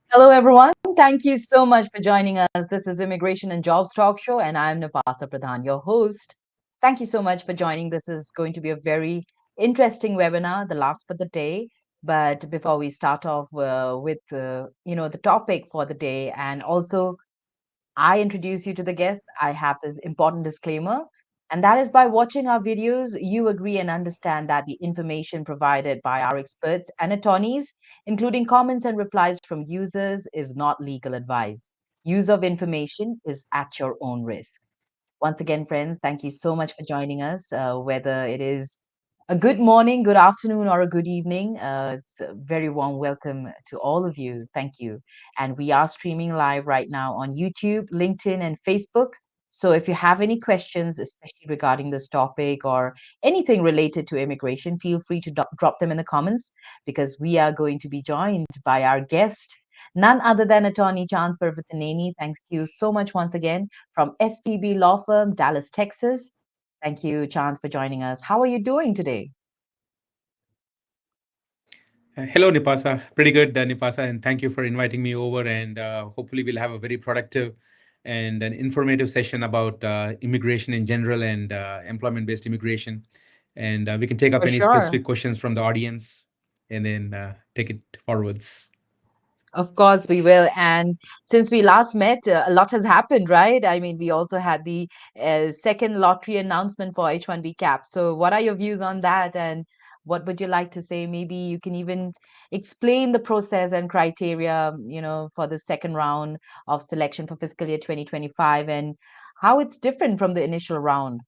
Hello, everyone. Thank you so much for joining us. This is Immigration and Jobs Talk Show, and I'm Napasa Pradhan, your host. Thank you so much for joining. This is going to be a very interesting webinar, the last for the day. But before we start off with the topic for the day, and also I introduce you to the guest, I have this important disclaimer, and that is by watching our videos, you agree and understand that the information provided by our experts and attorneys, including comments and replies from users, is not legal advice. Use of information is at your own risk. Once again, friends, thank you so much for joining us. Whether it is a good morning, good afternoon, or a good evening, it's a very warm welcome to all of you. Thank you. And we are streaming live right now on YouTube, LinkedIn, and Facebook. So if you have any questions, especially regarding this topic or anything related to immigration, feel free to drop them in the comments because we are going to be joined by our guest, none other than Attorney Chance Parvatineni. Thank you so much once again from SPB Law Firm, Dallas, Texas. Thank you, Chance, for joining us. How are you doing today? Hello, Nipasa. Pretty good, Nipasa, and thank you for inviting me over. And hopefully, we'll have a very productive and an informative session about immigration in general and employment-based immigration. And we can take up For any sure. specific questions from the audience and then take it forwards. Of course, we will. And since we last met, a lot has happened, right? I mean, we also had the second lottery announcement for H1B cap. So, what are your views on that? And what would you like to say? Maybe you can even explain the process and criteria, for the second round of selection for fiscal year 2025 and how it's different from the initial round.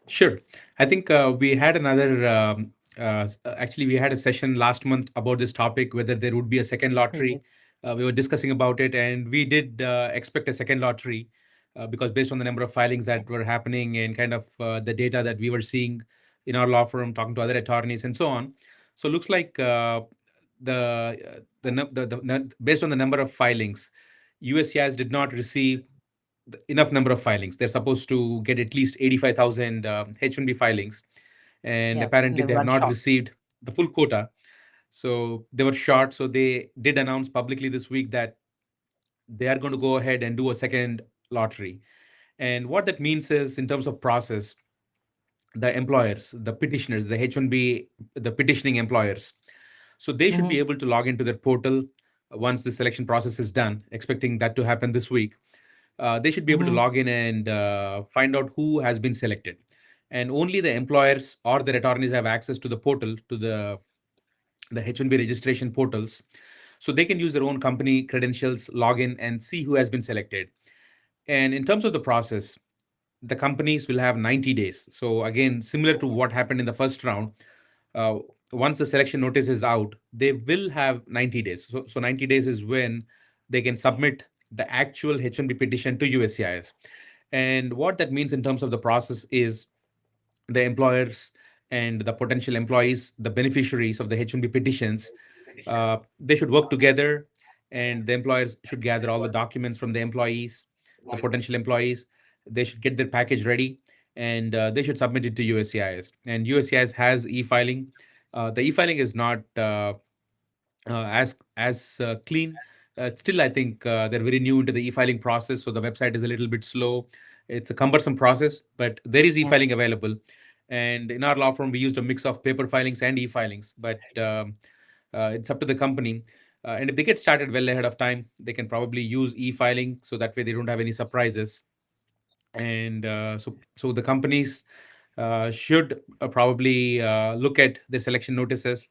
Sure. I think we had another, actually, we had a session last month about this topic, whether there would be a second lottery. Correct. We were discussing about it, and we did expect a second lottery because based on the number of filings that were happening and kind of the data that we were seeing in our law firm, talking to other attorneys and so on. So it looks like based on the number of filings, USCIS did not receive enough number of filings. They're supposed to get at least 85,000 H1B filings, and Yes, and apparently they they have run not short. received the full quota. So they were short. So they did announce publicly this week that they are going to go ahead and do a second lottery. And what that means is, in terms of process, the employers, the petitioners, the H1B, the petitioning employers, so they should Hmm. be able to log into their portal once the selection process is done, expecting that to happen this week. They should be able to Hmm. log in and find out who has been selected. And only the employers or their attorneys have access to the portal, to the H1B registration portals. So they can use their own company credentials, log in, and see who has been selected. And in terms of the process, the companies will have 90 days. So again, similar to what happened in the first round, uh, once the selection notice is out, they will have 90 days. So 90 days is when they can submit the actual H1B petition to USCIS. And what that means in terms of the process is the employers and the potential employees, the beneficiaries of the H1B petitions, they should work together, and the employers should gather all the documents from the employees, the potential employees. They should get their package ready, and they should submit it to USCIS. And USCIS has e-filing. The e-filing is not as clean. Still, I think they're very new into the e-filing process, so the website is a little bit slow. It's a cumbersome process, but there is Yes. e-filing available. And in our law firm, we used a mix of paper filings and e-filings, but it's up to the company. And if they get started well ahead of time, they can probably use e-filing so that way they don't have any surprises. And so the companies should probably look at their selection notices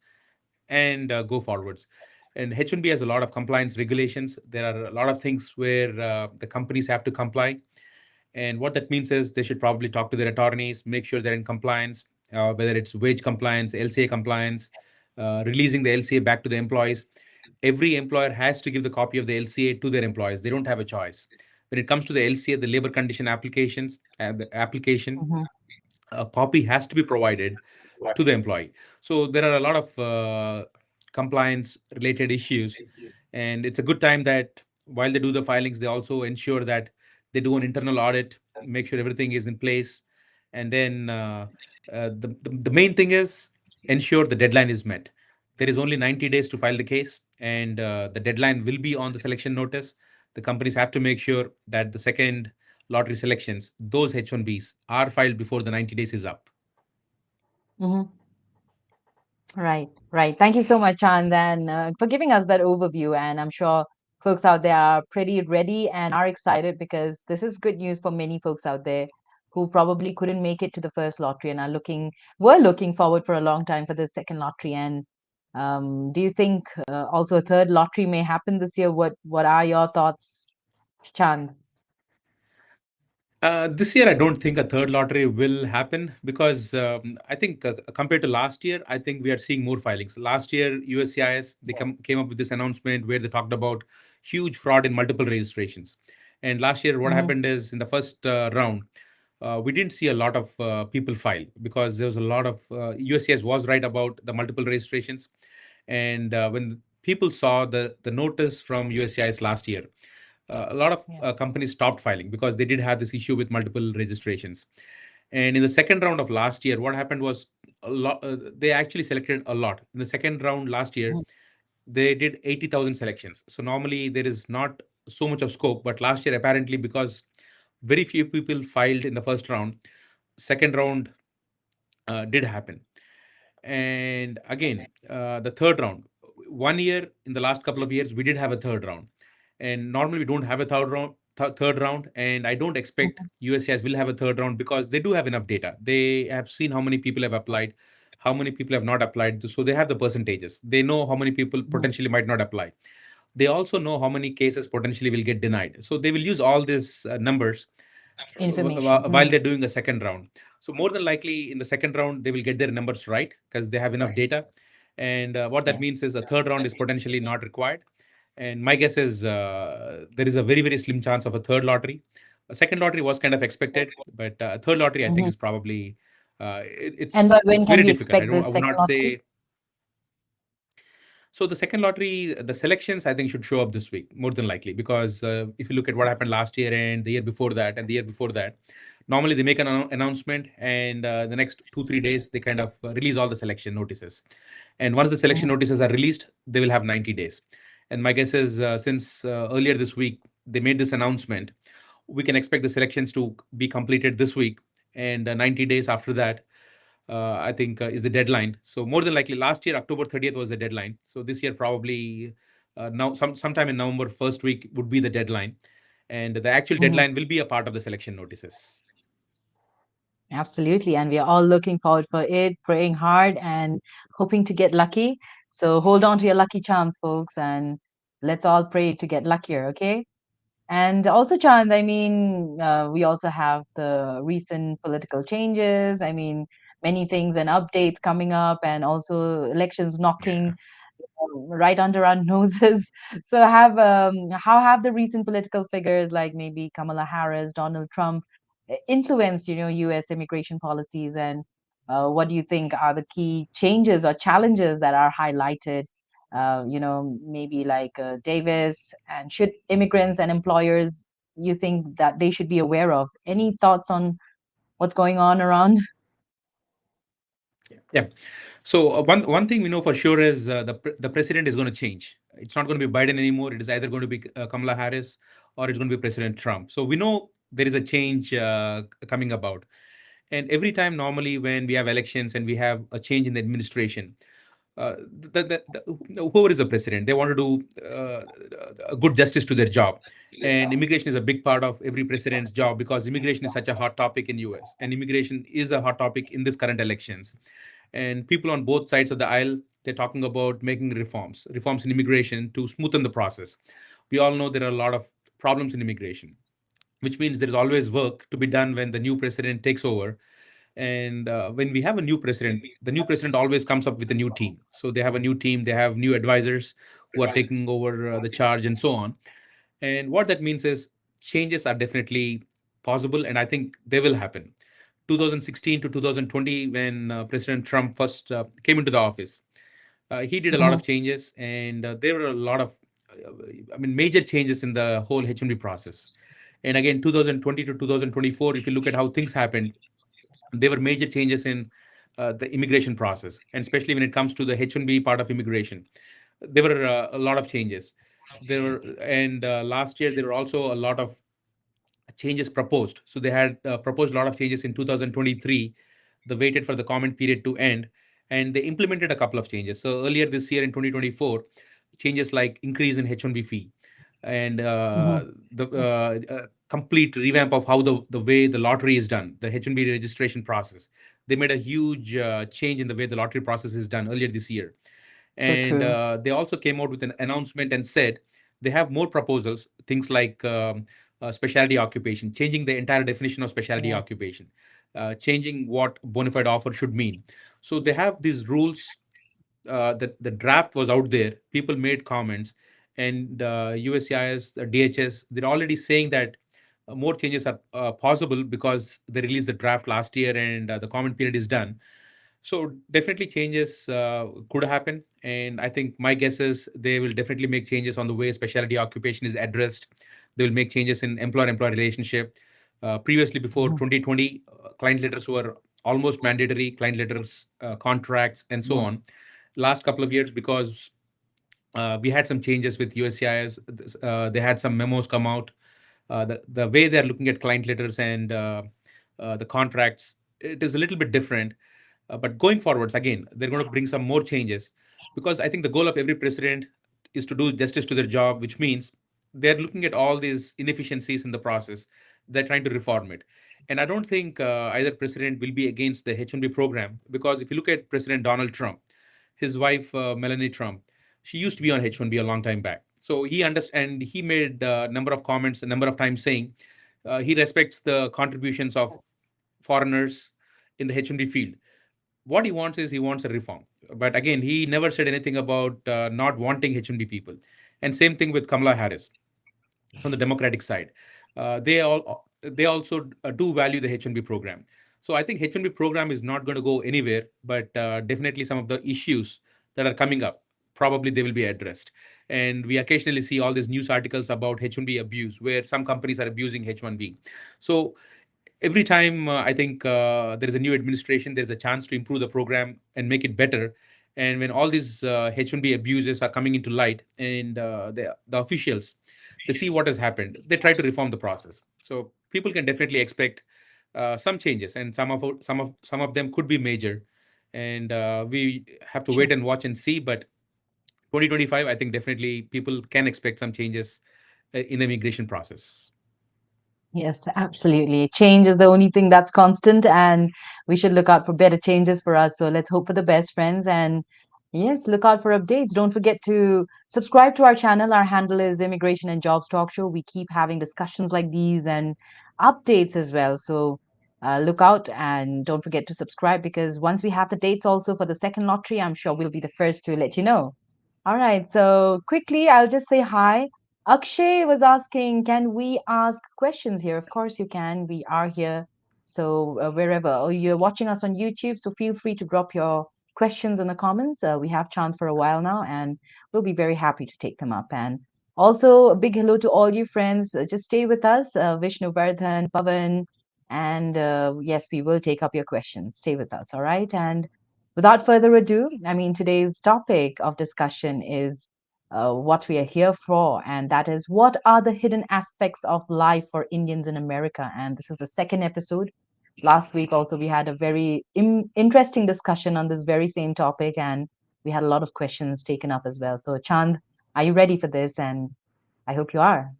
and go forwards. And H1B has a lot of compliance regulations. There are a lot of things where the companies have to comply. And what that means is they should probably talk to their attorneys, make sure they're in compliance, whether it's wage compliance, LCA compliance, releasing the LCA back to the employees. Every employer has to give the copy of the LCA to their employees. They don't have a choice. When it comes to the LCA, the labor condition applications, the application, Hmm. a copy has to be provided to the employee. So there are a lot of compliance related issues, and it's a good time that while they do the filings, they also ensure that they do an internal audit, make sure everything is in place, and then the main thing is ensure the deadline is met. there is only 90 days to file the case, and the deadline will be on the selection notice. The companies have to make sure that the second lottery selections, those H1Bs, are filed before the 90 days is up. Mhm. Right, right. Thank you so much, Chand, and for giving us that overview. And I'm sure folks out there are pretty ready and are excited because this is good news for many folks out there who probably couldn't make it to the first lottery and were looking forward for a long time for the second lottery. And do you think also a third lottery may happen this year? What are your thoughts, Chand? This year, I don't think a third lottery will happen because I think compared to last year, I think we are seeing more filings. Last year, USCIS came up with this announcement where they talked about huge fraud in multiple registrations. And last year, what Mm-hmm. happened is in the first round, we didn't see a lot of people file because there was a lot of USCIS was right about the multiple registrations. And when people saw the notice from USCIS last year, a lot of Yes. companies stopped filing because they did have this issue with multiple registrations. And in the second round of last year, what happened was they actually selected a lot. In the second round last year, Mhm. they did 80,000 selections. So normally there is not so much of scope, but last year apparently because very few people filed in the first round, second round did happen. And again, the third round, 1 year in the last couple of years, we did have a third round. And normally we don't have a third round. And I don't expect Mhm. USCIS will have a third round because they do have enough data. They have seen how many people have applied, how many people have not applied. So they have the percentages. They know how many people Mhm. potentially might not apply. They also know how many cases potentially will get denied. So they will use all these numbers Information. while Mhm. they're doing a second round. So more than likely in the second round they will get their numbers right because they have enough data. And what that Yes. means is a third round is potentially not required. And my guess is there is a very slim chance of a third lottery. A second lottery was kind of expected, but a third lottery I think Mhm. is probably And by it's when can very we difficult. expect I this would second not lottery? say. So the second lottery, the selections I think should show up this week more than likely because if you look at what happened last year and the year before that and the year before that, normally they make an announcement and the next 2 3 days they kind of release all the selection notices. And once the selection Mhm. notices are released, they will have 90 days. And my guess is since earlier this week they made this announcement, we can expect the selections to be completed this week, and 90 days after that I think is the deadline. So more than likely, last year October 30th was the deadline. So this year probably now sometime in November first week would be the deadline, and the actual Mhm. deadline will be a part of the selection notices. Absolutely. And we are all looking forward for it, praying hard and hoping to get lucky. So hold on to your lucky charms, folks, and let's all pray to get luckier, okay? And also, Chand, I mean, we also have the recent political changes. I mean, many things and updates coming up, and also elections knocking Yeah. right under our noses. So, how have the recent political figures like maybe Kamala Harris, Donald Trump influenced, U.S. immigration policies, and what do you think are the key changes or challenges that are highlighted? Maybe like Davis, and should immigrants and employers, you think that they should be aware of? Any thoughts on what's going on around? Yeah. So one thing we know for sure is the president is going to change. It's not going to be Biden anymore. It is either going to be Kamala Harris or it's going to be President Trump. So we know there is a change coming about. And every time normally when we have elections and we have a change in the administration, whoever is the president, they want to do a good justice to their job. And immigration is a big part of every president's job because immigration is such a hot topic in US, and immigration is a hot topic in this current elections. And people on both sides of the aisle, they're talking about making reforms in immigration to smoothen the process. We all know there are a lot of problems in immigration, which means there is always work to be done when the new president takes over. And when we have a new president, the new president always comes up with a new team. So they have a new team, they have new advisors who are taking over the charge and so on. And what that means is changes are definitely possible, and I think they will happen. 2016 to 2020, when President Trump first came into the office, he did a lot Mhm. of changes, and there were a lot of, major changes in the whole H1B process. And again, 2020 to 2024, if you look at how things happened, there were major changes in the immigration process, and especially when it comes to the H-1B part of immigration. There were a lot of changes. There were, and last year there were also a lot of changes proposed. So they had proposed a lot of changes in 2023. They waited for the comment period to end, and they implemented a couple of changes. So earlier this year in 2024, changes like increase in H-1B fee and Hmm. the Yes. complete revamp of how the way the lottery is done, the H-1B registration process. They made a huge change in the way the lottery process is done earlier this year. So And true. they also came out with an announcement and said they have more proposals, things like specialty occupation, changing the entire definition of specialty Yes. occupation, changing what bona fide offer should mean. So they have these rules. The draft was out there. People made comments, and USCIS, DHS, they're already saying that more changes are possible because they released the draft last year and the comment period is done. So definitely changes could happen, and I think my guess is they will definitely make changes on the way specialty occupation is addressed. They will make changes in employer-employee relationship. Previously, before Mhm. 2020, client letters were almost mandatory. Client letters, contracts, and so on. Yes. Last couple of years, because we had some changes with USCIS, they had some memos come out. The way they're looking at client letters and the contracts, it is a little bit different. But going forwards, again, they're going to bring some more changes because I think the goal of every president is to do justice to their job, which means they're looking at all these inefficiencies in the process. They're trying to reform it. And I don't think either president will be against the H-1B program, because if you look at President Donald Trump, his wife, Melanie Trump, she used to be on H-1B a long time back. So he understand. He made a number of comments a number of times saying he respects the contributions of foreigners in the H-1B field. What he wants is he wants a reform. But again, he never said anything about not wanting H-1B people. And same thing with Kamala Harris from the Democratic side. They also do value the H-1B program. So I think H-1B program is not going to go anywhere, but definitely some of the issues that are coming up, probably they will be addressed. And we occasionally see all these news articles about H-1B abuse, where some companies are abusing H-1B. So every time I think there is a new administration, there's a chance to improve the program and make it better. And when all these H-1B abuses are coming into light, and the officials, they see what has happened, they try to reform the process. So people can definitely expect some changes, and some of them could be major. And we have to Sure. wait and watch and see. But 2025, I think definitely people can expect some changes in the immigration process. Yes, absolutely. Change is the only thing that's constant, and we should look out for better changes for us. So let's hope for the best, friends. And yes, look out for updates. Don't forget to subscribe to our channel. Our handle is Immigration and Jobs Talk Show. We keep having discussions like these and updates as well. So look out and don't forget to subscribe, because once we have the dates also for the second lottery, I'm sure we'll be the first to let you know. All right. So quickly, I'll just say hi. Akshay was asking, can we ask questions here? Of course you can. We are here. So wherever, or you're watching us on YouTube, so feel free to drop your questions in the comments. We have chance for a while now, and we'll be very happy to take them up. And also a big hello to all you friends. Just stay with us, Vishnu, Vardhan, Pavan, and yes, we will take up your questions. Stay with us, all right? And without further ado, I mean, today's topic of discussion is what we are here for, and that is what are the hidden aspects of life for Indians in America. And this is the second episode. Last week, also, we had a very interesting discussion on this very same topic, and we had a lot of questions taken up as well. So, Chand, are you ready for this? And I hope you are.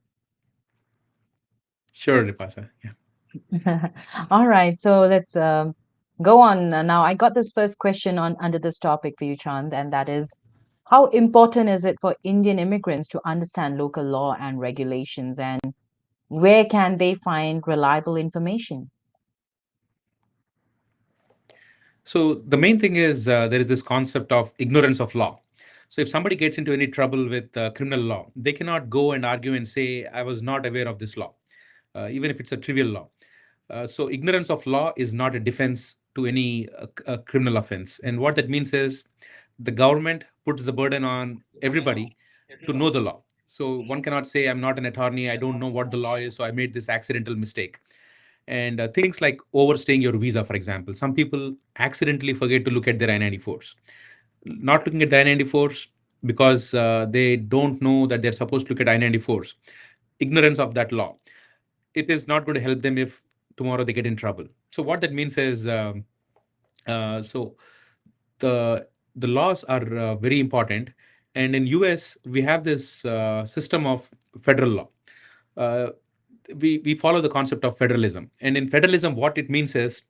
Sure, Ripasa. Yeah. All right, so let's go on. Now, I got this first question on under this topic for you, Chand, and that is, how important is it for Indian immigrants to understand local law and regulations, and where can they find reliable information? So the main thing is there is this concept of ignorance of law. So if somebody gets into any trouble with criminal law, they cannot go and argue and say, I was not aware of this law, even if it's a trivial law. So ignorance of law is not a defense to any criminal offense. And what that means is the government puts the burden on everybody to know the law. So one cannot say, I'm not an attorney, I don't know what the law is, so I made this accidental mistake. And things like overstaying your visa, for example. Some people accidentally forget to look at their I-94s. Not looking at the I-94s because they don't know that they're supposed to look at I-94s. Ignorance of that law. It is not going to help them if tomorrow they get in trouble. So what that means is, so the laws are very important, and in US we have this system of federal law. Uh, we follow the concept of federalism, and in federalism, what it means is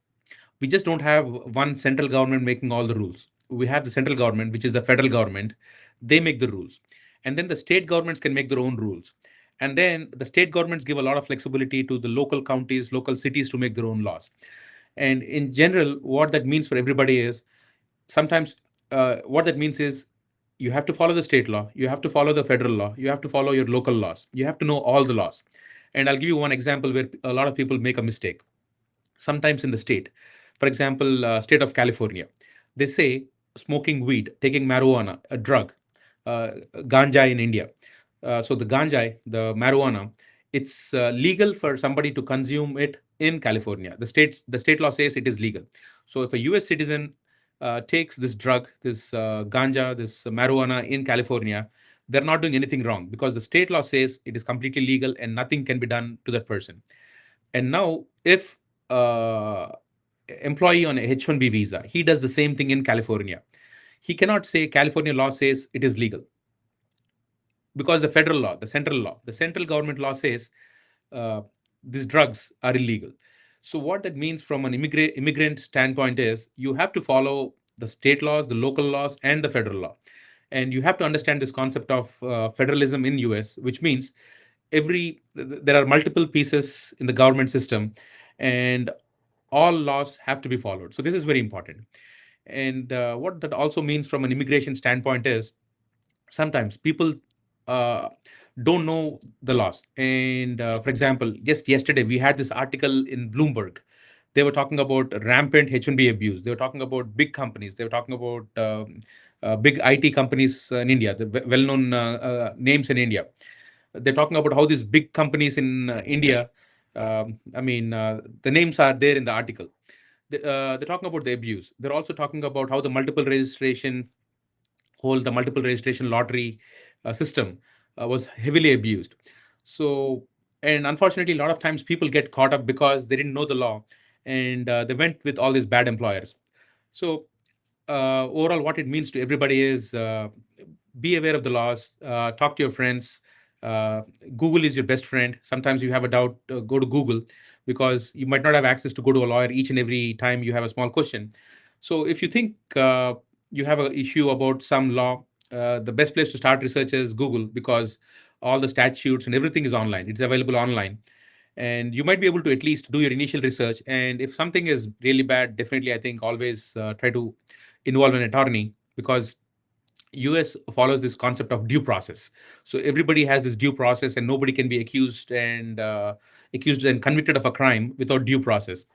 we just don't have one central government making all the rules. We have the central government, which is the federal government. They make the rules, and then the state governments can make their own rules, and then the state governments give a lot of flexibility to the local counties, local cities to make their own laws. And in general, what that means for everybody is sometimes what that means is you have to follow the state law, you have to follow the federal law, you have to follow your local laws, you have to know all the laws. And I'll give you one example where a lot of people make a mistake sometimes in the state. For example, state of California, they say smoking weed, taking marijuana, a drug, uh, ganja in India. So the ganja, the marijuana, it's legal for somebody to consume it in California. The state law says it is legal. So if a U.S. citizen takes this drug, this ganja, this marijuana in California, they're not doing anything wrong because the state law says it is completely legal and nothing can be done to that person. And now, if employee on a H-1B visa, he does the same thing in California. He cannot say California law says it is legal because the federal law, the central government law says uh, these drugs are illegal. So what that means from an immigrant standpoint is you have to follow the state laws, the local laws, and the federal law. And you have to understand this concept of federalism in US, which means there are multiple pieces in the government system, and all laws have to be followed. So this is very important. And what that also means from an immigration standpoint is sometimes people uh, don't know the laws. And for example, just yesterday we had this article in Bloomberg. They were talking about rampant H1B abuse. They were talking about big companies. They were talking about big IT companies in India, the well-known names in India. They're talking about how these big companies in India, the names are there in the article. They're talking about the abuse. They're also talking about how the multiple registration lottery system was heavily abused. So, and unfortunately, a lot of times people get caught up because they didn't know the law, and they went with all these bad employers. So, overall, what it means to everybody is be aware of the laws, talk to your friends. Uh, Google is your best friend. Sometimes you have a doubt, go to Google because you might not have access to go to a lawyer each and every time you have a small question. So if you think you have an issue about some law, the best place to start research is Google because all the statutes and everything is online. It's available online. And you might be able to at least do your initial research. And if something is really bad, definitely I think always try to involve an attorney because US follows this concept of due process. So everybody has this due process, and nobody can be accused and convicted of a crime without due process.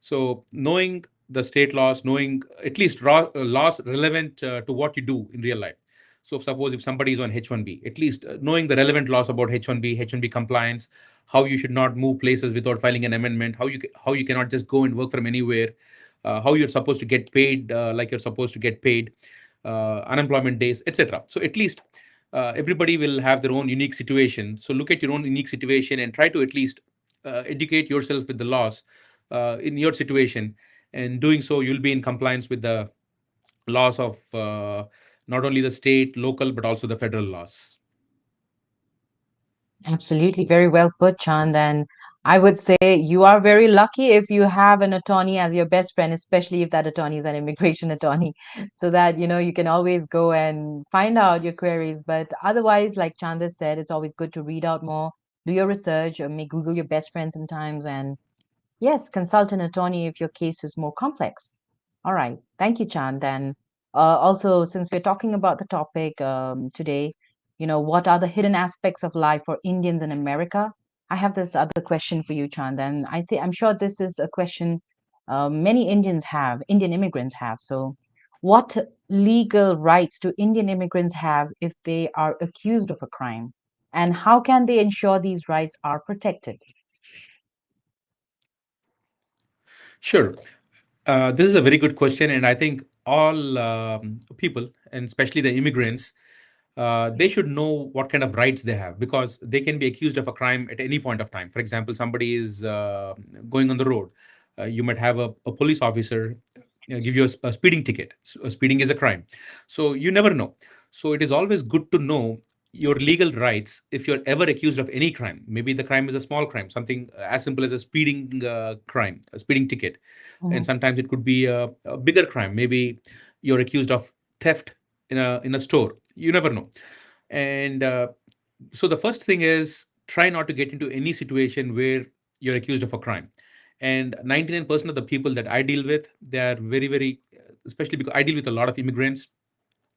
So knowing the state laws, knowing at least laws relevant to what you do in real life. So suppose if somebody is on H1B, at least knowing the relevant laws about H1B, H1B compliance, how you should not move places without filing an amendment, how you cannot just go and work from anywhere, how you're supposed to get paid like you're supposed to get paid, unemployment days, etc. So at least everybody will have their own unique situation. So look at your own unique situation and try to at least educate yourself with the laws in your situation. And doing so, you'll be in compliance with the laws of not only the state, local, but also the federal laws. Absolutely, very well put, Chand. And I would say you are very lucky if you have an attorney as your best friend, especially if that attorney is an immigration attorney, so that you can always go and find out your queries. But otherwise, like Chand has said, it's always good to read out more, do your research, or may Google your best friend sometimes, and yes, consult an attorney if your case is more complex. All right. Thank you, Chand. And also, since we're talking about the topic today, what are the hidden aspects of life for Indians in America? I have this other question for you, Chand. And I'm sure this is a question many Indian immigrants have. So, what legal rights do Indian immigrants have if they are accused of a crime? And how can they ensure these rights are protected? Sure. This is a very good question, and I think all people, and especially the immigrants, they should know what kind of rights they have because they can be accused of a crime at any point of time. For example, somebody is going on the road. You might have a police officer give you a speeding ticket. Speeding is a crime, so you never know. So it is always good to know your legal rights if you're ever accused of any crime. Maybe the crime is a small crime, something as simple as a speeding crime, a speeding ticket, and Hmm. sometimes it could be a bigger crime. Maybe you're accused of theft in a store. You never know. And so the first thing is try not to get into any situation where you're accused of a crime. And 99% of the people that I deal with, they are very, very, especially because I deal with a lot of immigrants,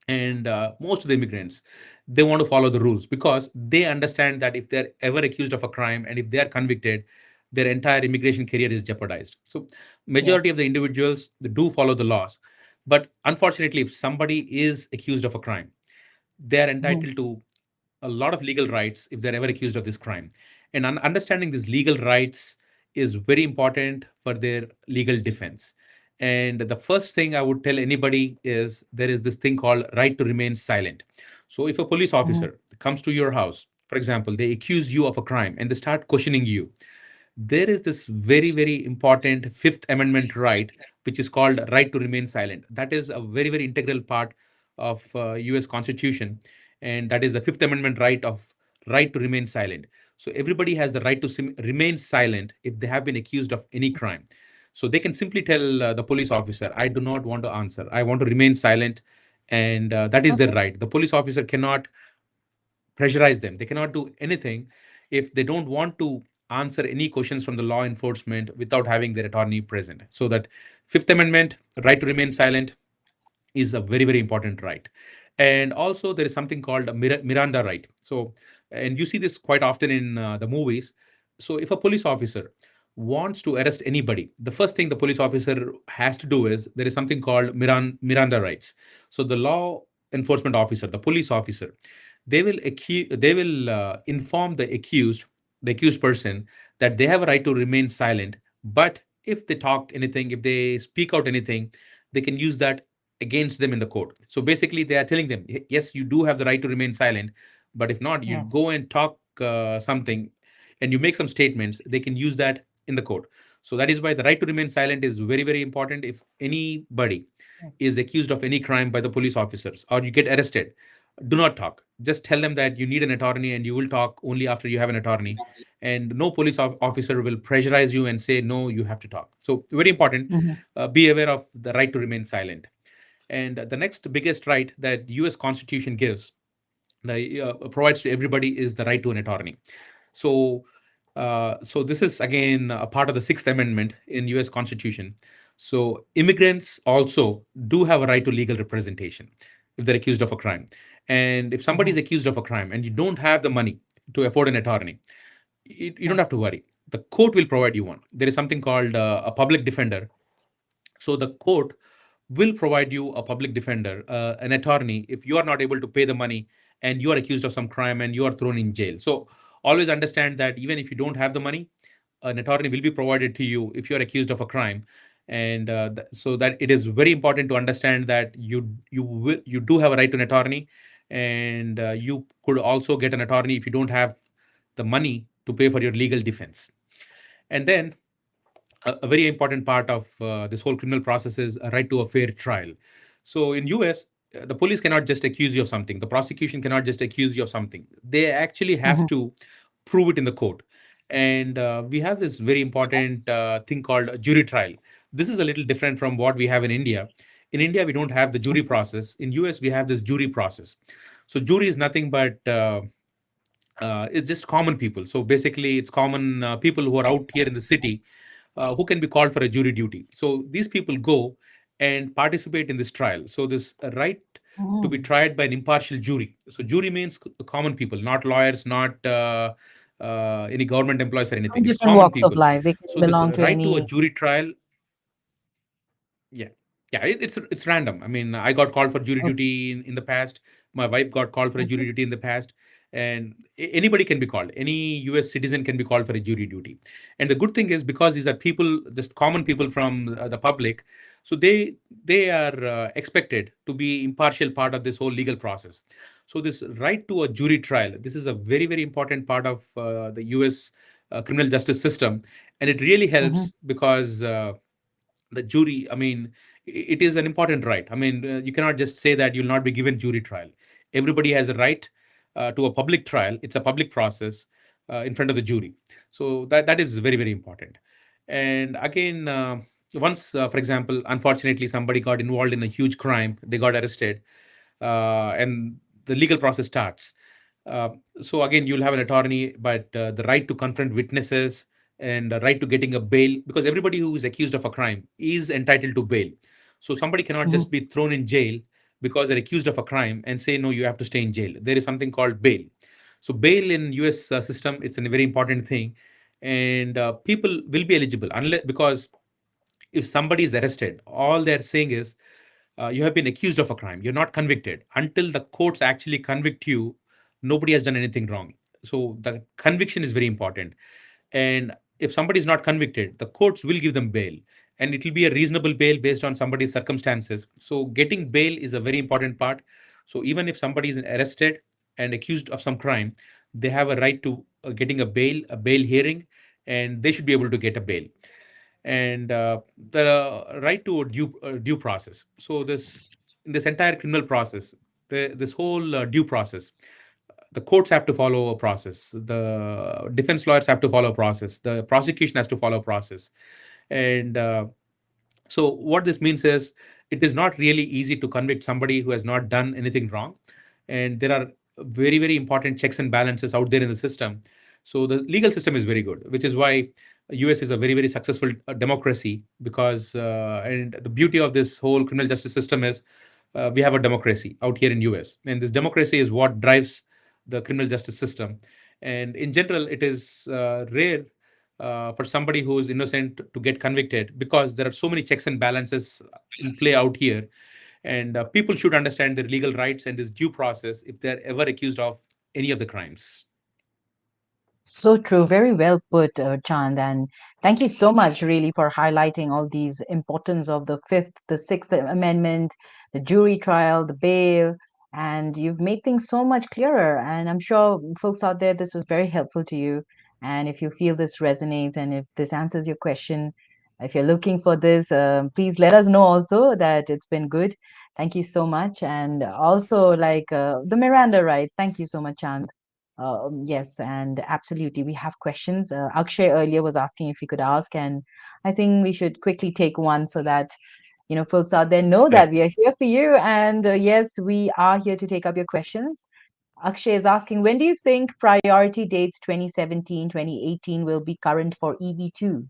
and most of the immigrants, they want to follow the rules because they understand that if they're ever accused of a crime and if they are convicted, their entire immigration career is jeopardized. So majority of Yes. the individuals, they do follow the laws. But unfortunately, if somebody is accused of a crime, they are Hmm. entitled to a lot of legal rights if they're ever accused of this crime. And understanding these legal rights is very important for their legal defense. And the first thing I would tell anybody is there is this thing called right to remain silent. So if a police Hmm. officer comes to your house, for example, they accuse you of a crime and they start questioning you, there is this very, very important Fifth Amendment right, which is called right to remain silent. That is a very, very integral part of US Constitution. And that is the Fifth Amendment right to remain silent. So everybody has the right to remain silent if they have been accused of any crime. So they can simply tell the police officer, I do not want to answer. I want to remain silent. And that is their Okay. right. The police officer cannot pressurize them. They cannot do anything if they don't want to answer any questions from the law enforcement without having their attorney present. So that Fifth Amendment, right to remain silent, is a very, very important right. And also there is something called a Miranda right. So, and you see this quite often in the movies. So if a police officer wants to arrest anybody, the first thing the police officer has to do is there is something called Miranda rights. So the law enforcement officer, the police officer, they will inform the accused person, that they have a right to remain silent. But if they talk anything, if they speak out anything, they can use that against them in the court. So basically, they are telling them, yes, you do have the right to remain silent, but if not, you go Yes. and talk something and you make some statements, they can use that in the court. So that is why the right to remain silent is very, very important. If anybody Yes. is accused of any crime by the police officers or you get arrested, do not talk. Just tell them that you need an attorney and you will talk only after you have an attorney. And no police officer will pressurize you and say, no, you have to talk. So, very important. Hmm. Be aware of the right to remain silent. And the next biggest right that US Constitution gives, provides to everybody, is the right to an attorney. So, so this is again a part of the Sixth Amendment in U.S. Constitution. So immigrants also do have a right to legal representation if they're accused of a crime. And if somebody Hmm. is accused of a crime and you don't have the money to afford an attorney, you don't have to Yes. worry. The court will provide you one. There is something called a public defender. So the court will provide you a public defender, an attorney, if you are not able to pay the money and you are accused of some crime and you are thrown in jail. So always understand that even if you don't have the money, an attorney will be provided to you if you are accused of a crime. And so that it is very important to understand that you do have a right to an attorney, and you could also get an attorney if you don't have the money to pay for your legal defense. And then a very important part of this whole criminal process is a right to a fair trial. So in US, the police cannot just accuse you of something. The prosecution cannot just accuse you of something. They actually have Hmm. to prove it in the court. And we have this very important thing called a jury trial. This is a little different from what we have in India. In India, we don't have the jury process. In US, we have this jury process. So jury is nothing but it's just common people. So basically, it's common people who are out here in the city who can be called for a jury duty. So these people go and participate in this trial. So this right to be Hmm. tried by an impartial jury. So jury means common people, not lawyers, not any government employees or From anything. It's different common walks of people. life, they can So this belong to right to a any. jury trial, yeah, yeah, it's random. I mean, I got called for jury Okay. duty in the past. My wife got called for a jury Okay. duty in the past, and anybody can be called. Any US citizen can be called for a jury duty. And the good thing is, because these are people, just common people from the public, so they are expected to be impartial part of this whole legal process. So this right to a jury trial, this is a very very important part of the US criminal justice system, and it really Mm-hmm. helps because the jury, I mean, it is an important right. I mean, you cannot just say that you'll not be given jury trial. Everybody has a right to a public trial. It's a public process in front of the jury. So that is very very important. And again, once for example, unfortunately somebody got involved in a huge crime, they got arrested, and the legal process starts. uh, so again, you'll have an attorney, but the right to confront witnesses and the right to getting a bail, because everybody who is accused of a crime is entitled to bail. So somebody cannot Mm-hmm. just be thrown in jail because they're accused of a crime and say no, you have to stay in jail. There is something called bail. So bail in US system, it's a very important thing, and people will be eligible unless, because if somebody is arrested, all they're saying is you have been accused of a crime, you're not convicted. Until the courts actually convict you, nobody has done anything wrong. So the conviction is very important. And if somebody is not convicted, the courts will give them bail, and it will be a reasonable bail based on somebody's circumstances. So getting bail is a very important part. So even if somebody is arrested and accused of some crime, they have a right to getting a bail hearing, and they should be able to get a bail. And the right to a due process. So this entire criminal process, this whole due process, the courts have to follow a process, the defense lawyers have to follow a process, the prosecution has to follow a process. And so what this means is, it is not really easy to convict somebody who has not done anything wrong, and there are very very important checks and balances out there in the system. So the legal system is very good, which is why US is a very very successful democracy, because and the beauty of this whole criminal justice system is we have a democracy out here in US, and this democracy is what drives the criminal justice system. And in general, it is rare for somebody who is innocent to get convicted, because there are so many checks and balances in play out here. And people should understand their legal rights and this due process if they're ever accused of any of the crimes. So true. Very well put, Chand. And thank you so much, really, for highlighting all these importance of the Fifth, the Sixth Amendment, the jury trial, the bail, and you've made things so much clearer. And I'm sure folks out there, this was very helpful to you. And if you feel this resonates and if this answers your question, if you're looking for this, please let us know also that it's been good. Thank you so much. And also, like the Miranda rights, thank you so much, Chand. Yes, and absolutely. We have questions. Akshay earlier was asking if we could ask, and I think we should quickly take one so that folks out there know that Correct. we are here for you. And yes, we are here to take up your questions. Akshay is asking, when do you think priority dates 2017, 2018 will be current for EB2?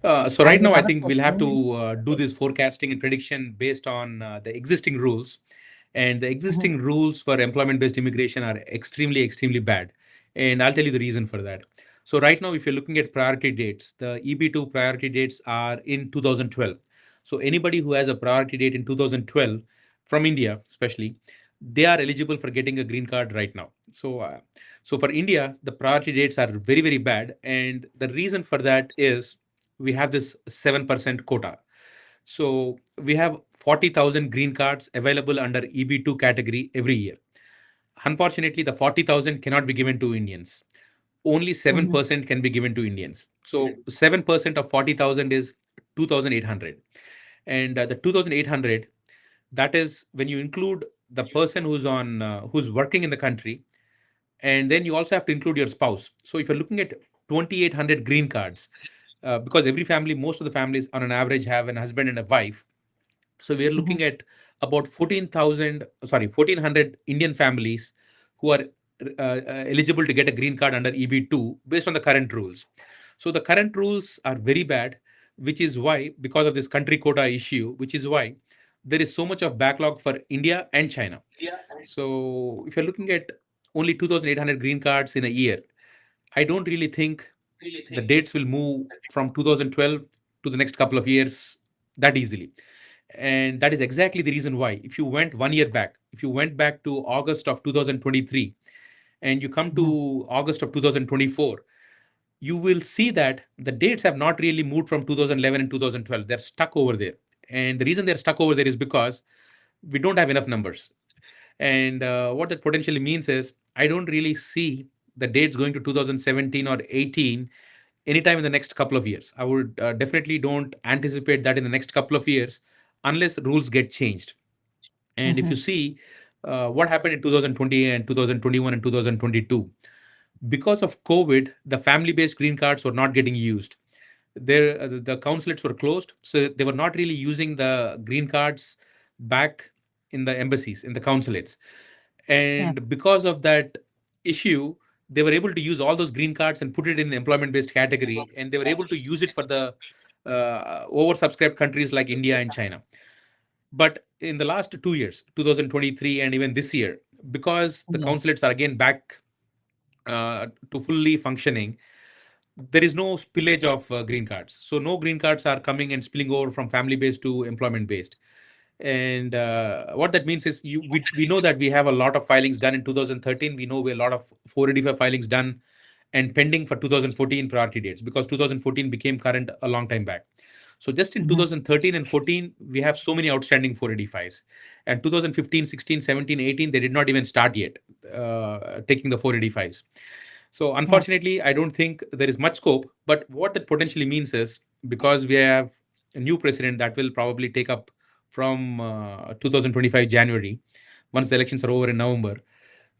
So And right we now, I have a think we'll have question. to do this forecasting and prediction based on the existing rules, and the Mhm. existing rules for employment-based immigration are extremely, extremely bad. And I'll tell you the reason for that. So right now, if you're looking at priority dates, the EB2 priority dates are in 2012. So anybody who has a priority date in 2012 from India, especially, they are eligible for getting a green card right now. So for India, the priority dates are very, very bad, and the reason for that is we have this 7% quota. So we have 40,000 green cards available under EB2 category every year. Unfortunately, the 40,000 cannot be given to Indians. Only Mhm. 7% can be given to Indians. So 7% of 40,000 is 2,800. And the 2,800, that is when you include the person who's working in the country, and then you also have to include your spouse. So if you're looking at 2,800 green cards, because every family, most of the families on an average have an husband and a wife. So we are Mhm. looking at about 14,000, sorry, 1,400 Indian families who are eligible to get a green card under EB2 based on the current rules. So the current rules are very bad, which is why, because of this country quota issue, which is why there is so much of backlog for India and China. So if you're looking at only 2,800 green cards in a year, I don't really think the dates will move from 2012 to the next couple of years that easily. And that is exactly the reason why. If you went 1 year back, if you went back to August of 2023 and you come Mhm. to August of 2024, you will see that the dates have not really moved from 2011 and 2012. They're stuck over there. And the reason they're stuck over there is because we don't have enough numbers. And what that potentially means is I don't really see the dates going to 2017 or 18 anytime in the next couple of years. I would definitely don't anticipate that in the next couple of years unless rules get changed. And if you Mhm. see what happened in 2020 and 2021 and 2022, because of COVID, the family based green cards were not getting used. The consulates were closed, so they were not really using the green cards back in the embassies, in the consulates. Yeah. And because of that issue, they were able to use all those green cards and put it in the employment based category, and they were able to use it for the oversubscribed countries like India and China. But in the last 2 years, 2023 and even this year, because the Yes. consulates are again back to fully functioning, there is no spillage of green cards. So no green cards are coming and spilling over from family based to employment based. And what that means is we know that we have a lot of filings done in 2013. We know we have a lot of 485 filings done and pending for 2014 priority dates because 2014 became current a long time back. So just in Mhm. 2013 and 14, we have so many outstanding 485s. And 2015, 16, 17, 18, they did not even start yet taking the 485s. So Yeah. unfortunately, I don't think there is much scope. But what that potentially means is because we have a new president that will probably take up from 2025 January, once the elections are over in November,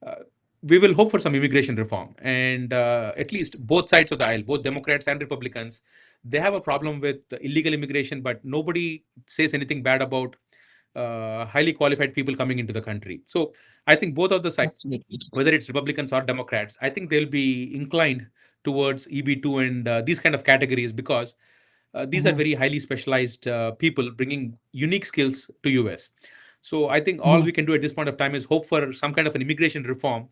uh, we will hope for some immigration reform. And at least both sides of the aisle, both Democrats and Republicans, they have a problem with illegal immigration, but nobody says anything bad about highly qualified people coming into the country. So I think both of the sides, Absolutely. whether it's Republicans or Democrats, I think they'll be inclined towards EB2 and these kind of categories because these are Mhm. very highly specialized people bringing unique skills to US. So I think all Mhm. we can do at this point of time is hope for some kind of an immigration reform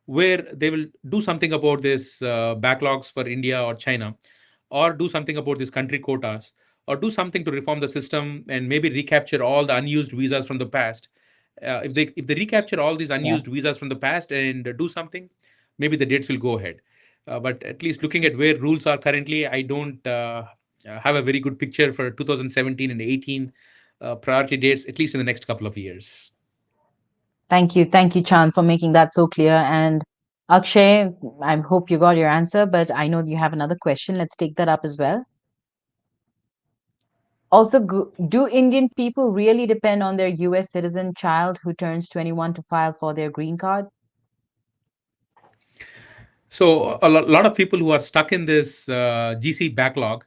where they will do something about this backlogs for India or China, or do something about these country quotas, or do something to reform the system and maybe recapture all the unused visas from the past. If they recapture all these Yeah. unused visas from the past and do something, maybe the dates will go ahead. But at least looking at where rules are currently, I don't have a very good picture for 2017 and 18 priority dates, at least in the next couple of years. Thank you. Thank you, Chand, for making that so clear. And Akshay, I hope you got your answer, but I know you have another question. Let's take that up as well. Also, do Indian people really depend on their US citizen child who turns 21 to file for their green card? So a lot of people who are stuck in this GC backlog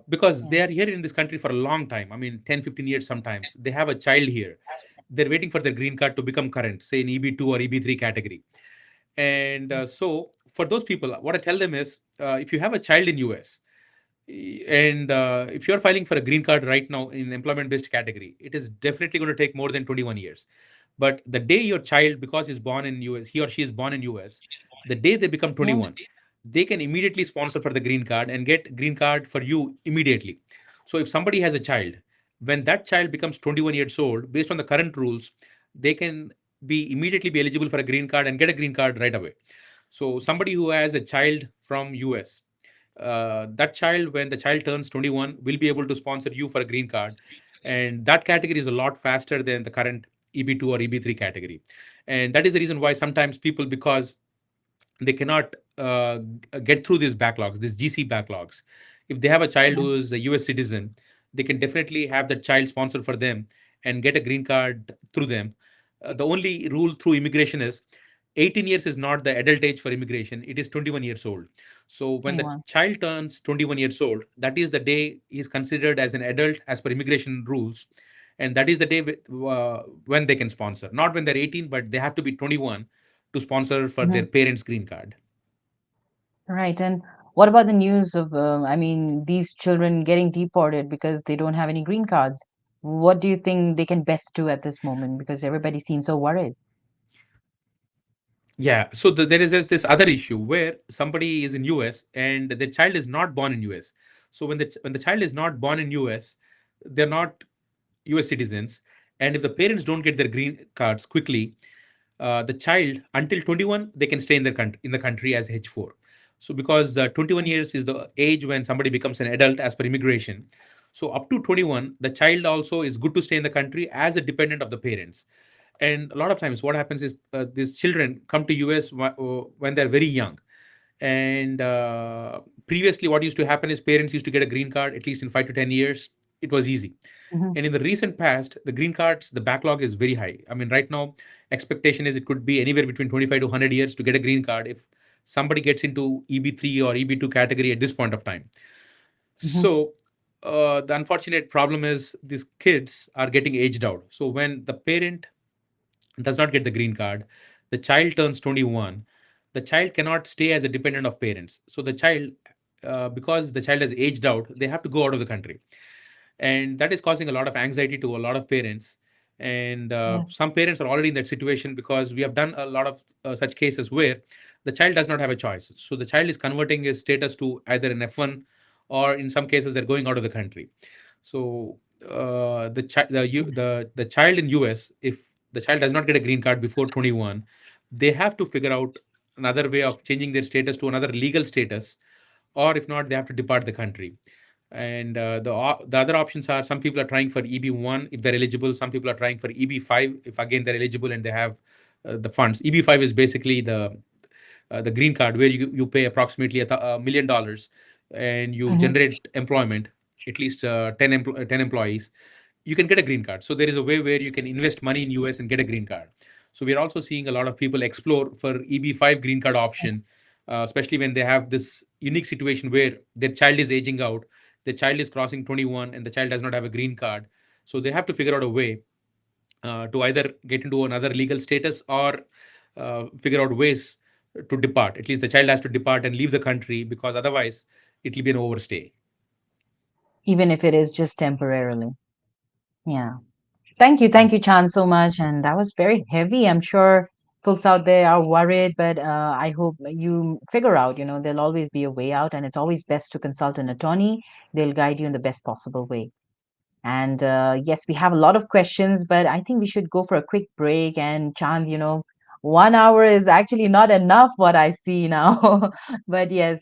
because Yeah. they are here in this country for a long time. I mean, 10, 15 years sometimes. They have a child here. They're waiting for their green card to become current, say in EB2 or EB3 category. And so for those people, what I tell them is if you have a child in US, and if you're filing for a green card right now in employment based category, it is definitely going to take more than 21 years. But the day your child, because he's born in US, he or she is born in US, the day they become Yeah. 21, they can immediately sponsor for the green card and get green card for you immediately. So if somebody has a child, when that child becomes 21 years old, based on the current rules, they can be immediately be eligible for a green card and get a green card right away. So somebody who has a child from US, that child, when the child turns 21, will be able to sponsor you for a green card. And that category is a lot faster than the current EB2 or EB3 category. And that is the reason why sometimes people, because they cannot get through these backlogs, these GC backlogs. If they have a child who Yes. is a US citizen, they can definitely have that child sponsored for them and get a green card through them. The only rule through immigration is 18 years is not the adult age for immigration, it is 21 years old. So when the 21. child turns 21 years old, that is the day he is considered as an adult as per immigration rules. And that is the day when they can sponsor. Not when they're 18, but they have to be 21 to sponsor for their Mhm. parents' green card. Right. And what about the news of, I mean, these children getting deported because they don't have any green cards? What do you think they can best do at this moment? Because everybody seems so worried. Yeah, so there is this other issue where somebody is in US and their child is not born in US. So when the child is not born in US, they're not US citizens, and if the parents don't get their green cards quickly, the child until 21 they can stay in in the country as H4. So because 21 years is the age when somebody becomes an adult as per immigration, so up to 21 the child also is good to stay in the country as a dependent of the parents. And a lot of times what happens is these children come to US when they're very young. And previously what used to happen is parents used to get a green card at least in 5 to 10 years. It was easy. Mhm. And in the recent past, the green cards, the backlog is very high. I mean, right now, expectation is it could be anywhere between 25 to 100 years to get a green card if somebody gets into EB3 or EB2 category at this point of time. Mhm. So, the unfortunate problem is these kids are getting aged out. So, when the parent does not get the green card, the child turns 21, the child cannot stay as a dependent of parents. So, the child, because the child has aged out, they have to go out of the country, and that is causing a lot of anxiety to a lot of parents. And Yes. some parents are already in that situation because we have done a lot of such cases where the child does not have a choice, so the child is converting his status to either an F1, or in some cases they're going out of the country. So Yes. the child in US, if the child does not get a green card before 21, they have to figure out another way of changing their status to another legal status, or if not they have to depart the country. And the other options are, some people are trying for EB1 if they're eligible, some people are trying for EB5 if again they're eligible and they have the funds. EB5 is basically the green card where you pay approximately $1 million and you Mhm. generate employment, at least 10 employees, you can get a green card. So there is a way where you can invest money in US and get a green card. So we are also seeing a lot of people explore for EB5 green card Yes. option, especially when they have this unique situation where their child is aging out, the child is crossing 21 and the child does not have a green card. So they have to figure out a way to either get into another legal status, or figure out ways to depart. At least the child has to depart and leave the country, because otherwise it will be an overstay. Even if it is just temporarily. Yeah. Thank you, Chan, so much. And that was very heavy. I'm sure folks out there are worried, but I hope you figure out, there'll always be a way out, and it's always best to consult an attorney. They'll guide you in the best possible way. And yes, we have a lot of questions, but I think we should go for a quick break. And Chand, 1 hour is actually not enough, what I see now. But yes,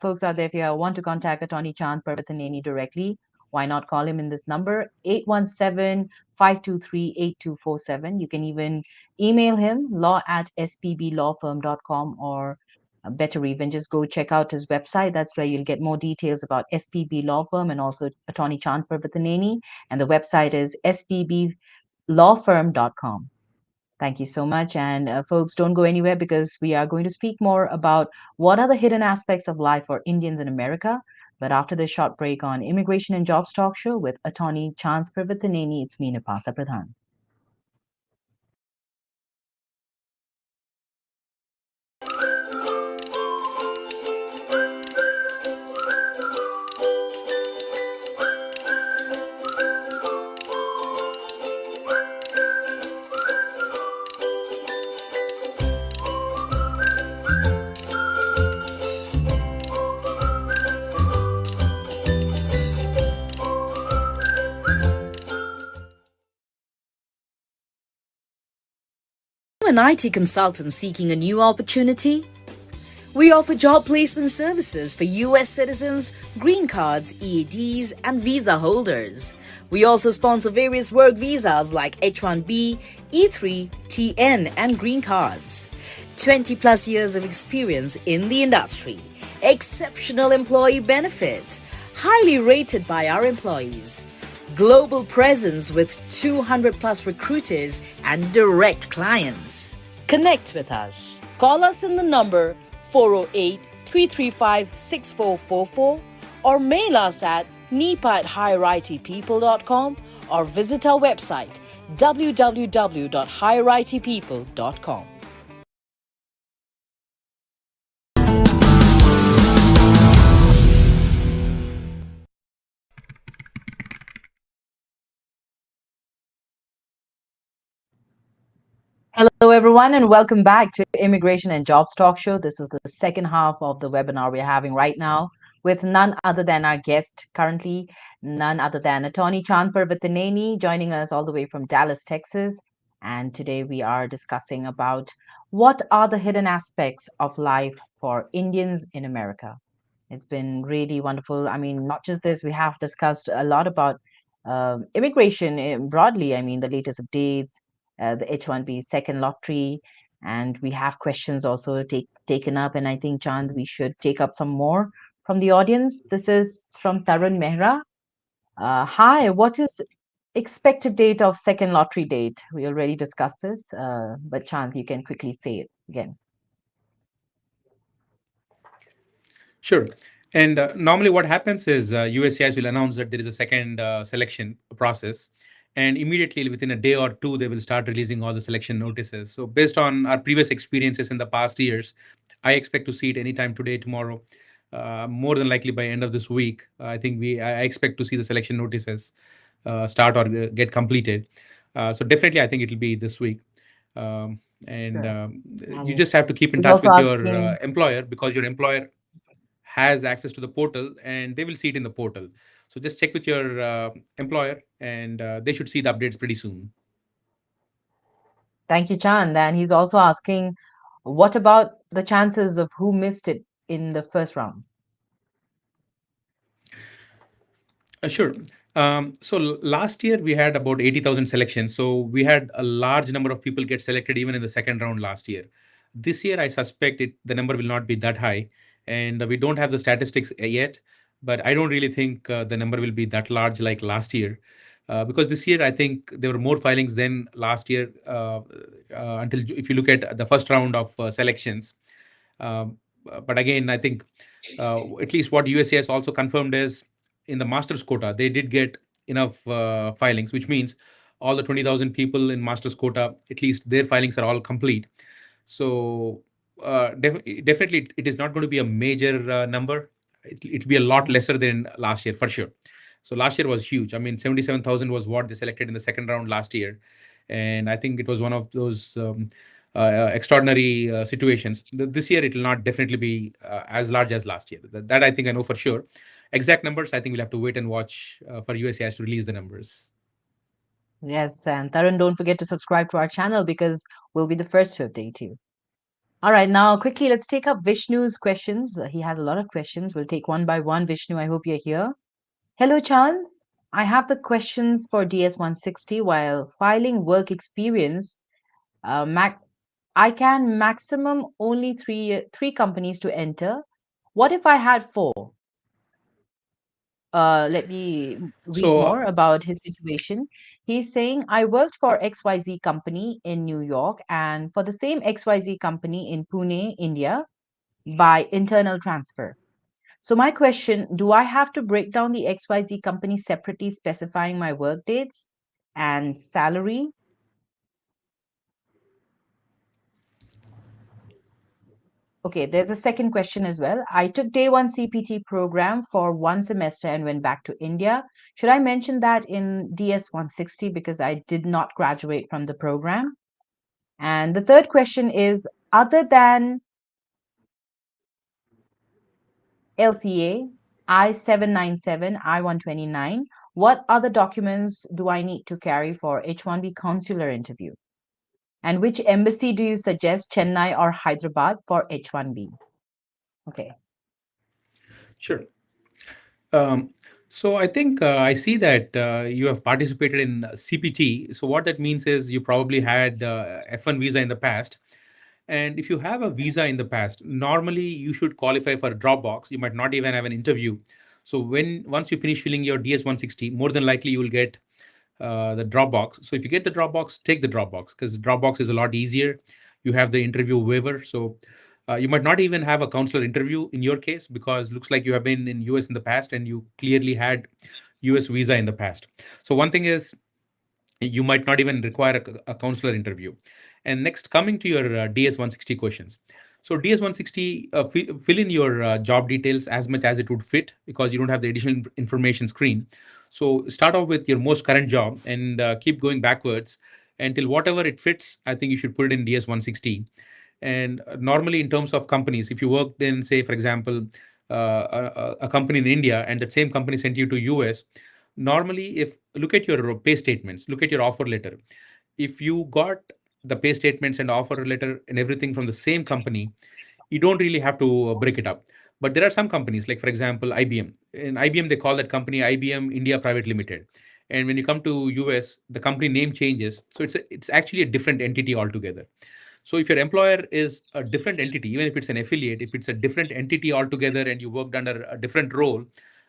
folks out there, if you want to contact Attorney Chand Parvathaneni directly, why not call him in this number, 817-523-8247. You can even email him, law@spblawfirm.com, or better even just go check out his website. That's where you'll get more details about SPB Law Firm and also Attorney Chand Parvathaneni. And the website is spblawfirm.com. Thank you so much. And folks, don't go anywhere, because we are going to speak more about what are the hidden aspects of life for Indians in America. But after this short break on Immigration and Jobs Talk Show with Attorney Chand Parvathaneni, it's me, Napasa Pradhan. An IT consultant seeking a new opportunity? We offer job placement services for US citizens, green cards, EADs, and visa holders. We also sponsor various work visas like H1B, E3, TN, and green cards. 20 plus years of experience in the industry, exceptional employee benefits, highly rated by our employees. Global presence with 200 plus recruiters and direct clients. Connect with us. Call us in the number 408 335 6444 or mail us at nipa@higheritpeople.com or visit our website www.higheritpeople.com. Hello, everyone, and welcome back to Immigration and Jobs Talk Show. This is the second half of the webinar we're having right now with none other than our guest currently, none other than Attorney Chand Parvataneni, joining us all the way from Dallas, Texas. And today we are discussing about what are the hidden aspects of life for Indians in America. It's been really wonderful. I mean, not just this, we have discussed a lot about immigration broadly. I mean, the latest updates, the H-1B second lottery, and we have questions also taken up. And I think, Chand, we should take up some more from the audience. This is from Tarun Mehra. Hi, what is expected date of second lottery date? We already discussed this, but Chand, you can quickly say it again. Sure. And normally, what happens is USCIS will announce that there is a second selection process, and immediately within a day or two, they will start releasing all the selection notices. So, based on our previous experiences in the past years, I expect to see it anytime today, tomorrow, more than likely by end of this week. I think I expect to see the selection notices start or get completed. So, definitely, I think it will be this week. And Sure. you And just have to keep in he's touch also with your asking. employer, because your employer has access to the portal and they will see it in the portal. So just check with your employer, and they should see the updates pretty soon. Thank you, Chand. And he's also asking, what about the chances of who missed it in the first round? Sure. Last year we had about 80,000 selections. So we had a large number of people get selected even in the second round last year. This year, I suspect the number will not be that high, and we don't have the statistics yet. But I don't really think the number will be that large like last year, because this year I think there were more filings than last year. Until if you look at the first round of selections, but again, I think at least what USCIS also confirmed is in the master's quota, they did get enough filings, which means all the 20,000 people in master's quota, at least their filings are all complete. So definitely, it is not going to be a major number. It'll be a lot Mhm. lesser than last year for sure. So last year was huge. I mean, 77,000 was what they selected in the second round last year, and I think it was one of those extraordinary situations. This year, it will not definitely be as large as last year. That I think I know for sure. Exact numbers, I think we'll have to wait and watch for USCIS to release the numbers. Yes, and Tarun, don't forget to subscribe to our channel because we'll be the first to update you. All right, now quickly, let's take up Vishnu's questions. He has a lot of questions. We'll take one by one. Vishnu, I hope you're here. Hello, Chand. I have the questions for DS-160. While filing work experience, I can maximum only three companies to enter. What if I had four? Let me read So more about his situation. He's saying, I worked for XYZ company in New York and for the same XYZ company in Pune, India, by internal transfer. So, my question, do I have to break down the XYZ company separately, specifying my work dates and salary? Okay, there's a second question as well. I took day one CPT program for one semester and went back to India. Should I mention that in DS 160 because I did not graduate from the program? And the third question is, other than LCA, I-797, I-129, what other documents do I need to carry for H-1B consular interview? And which embassy do you suggest, Chennai or Hyderabad, for H-1B? Okay. sure. Um, so I think I see that you have participated in CPT. So what that means is you probably had F1 visa in the past. And if you have a visa in the past, normally you should qualify for a Dropbox. You might not even have an interview. So once you finish filling your DS-160, more than likely you will get the Dropbox. So if you get the Dropbox, take the Dropbox, because Dropbox is a lot easier. You have the interview waiver. So you might not even have a counselor interview in your case, because looks like you have been in US in the past and you clearly had US visa in the past. So one thing is you might not even require a counselor interview. And next, coming to your DS-160 questions. So DS-160, fill in your job details as much as it would fit, because you don't have the additional information screen. So start off with your most current job and keep going backwards until whatever it fits. I think you should put it in DS-160. And normally, in terms of companies, if you worked in, say, for example, a company in India and that same company sent you to US, normally if look at your pay statements, look at your offer letter. If you got the pay statements and offer letter and everything from the same company, you don't really have to break it up. But there are some companies, like for example, IBM. In IBM, they call that company IBM India Private Limited. And when you come to US, the company name changes. So it's actually a different entity altogether. So if your employer is a different entity, even if it's an affiliate, if it's a different entity altogether and you worked under a different role,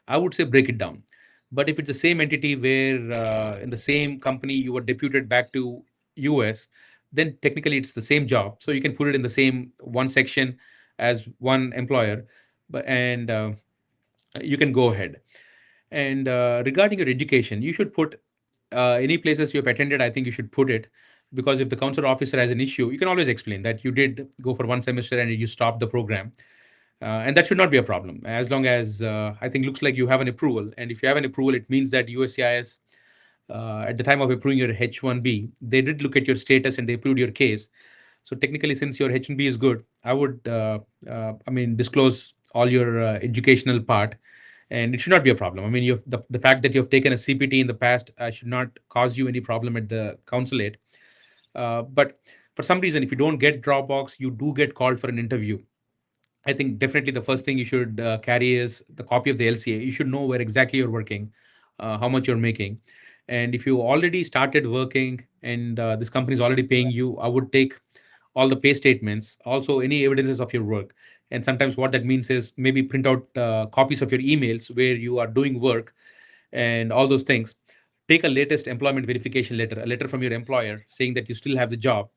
I would say break it down. But if it's the same entity where in the same company you were deputed back to US, then technically it's the same job. So you can put it in the same one section as one employer, but and you can go ahead. And regarding your education, you should put any places you have attended. I think you should put it because if the consular officer has an issue, you can always explain that you did go for one semester and you stopped the program, and that should not be a problem as long as I think looks like you have an approval. And if you have an approval, it means that USCIS at the time of approving your H1B, they did look at your status and they approved your case. So technically, since your H1B is good, I would, I mean, disclose all your educational part, and it should not be a problem. I mean, the fact that you have taken a CPT in the past should not cause you any problem at the consulate. But for some reason, if you don't get Dropbox, you do get called for an interview. I think definitely the first thing you should carry is the copy of the LCA. You should know where exactly you're working, how much you're making. And if you already started working and this company is already paying you, I would take all the pay statements, also any evidences of your work. And sometimes what that means is maybe print out copies of your emails where you are doing work and all those things. Take a latest employment verification letter, a letter from your employer saying that you still have the job.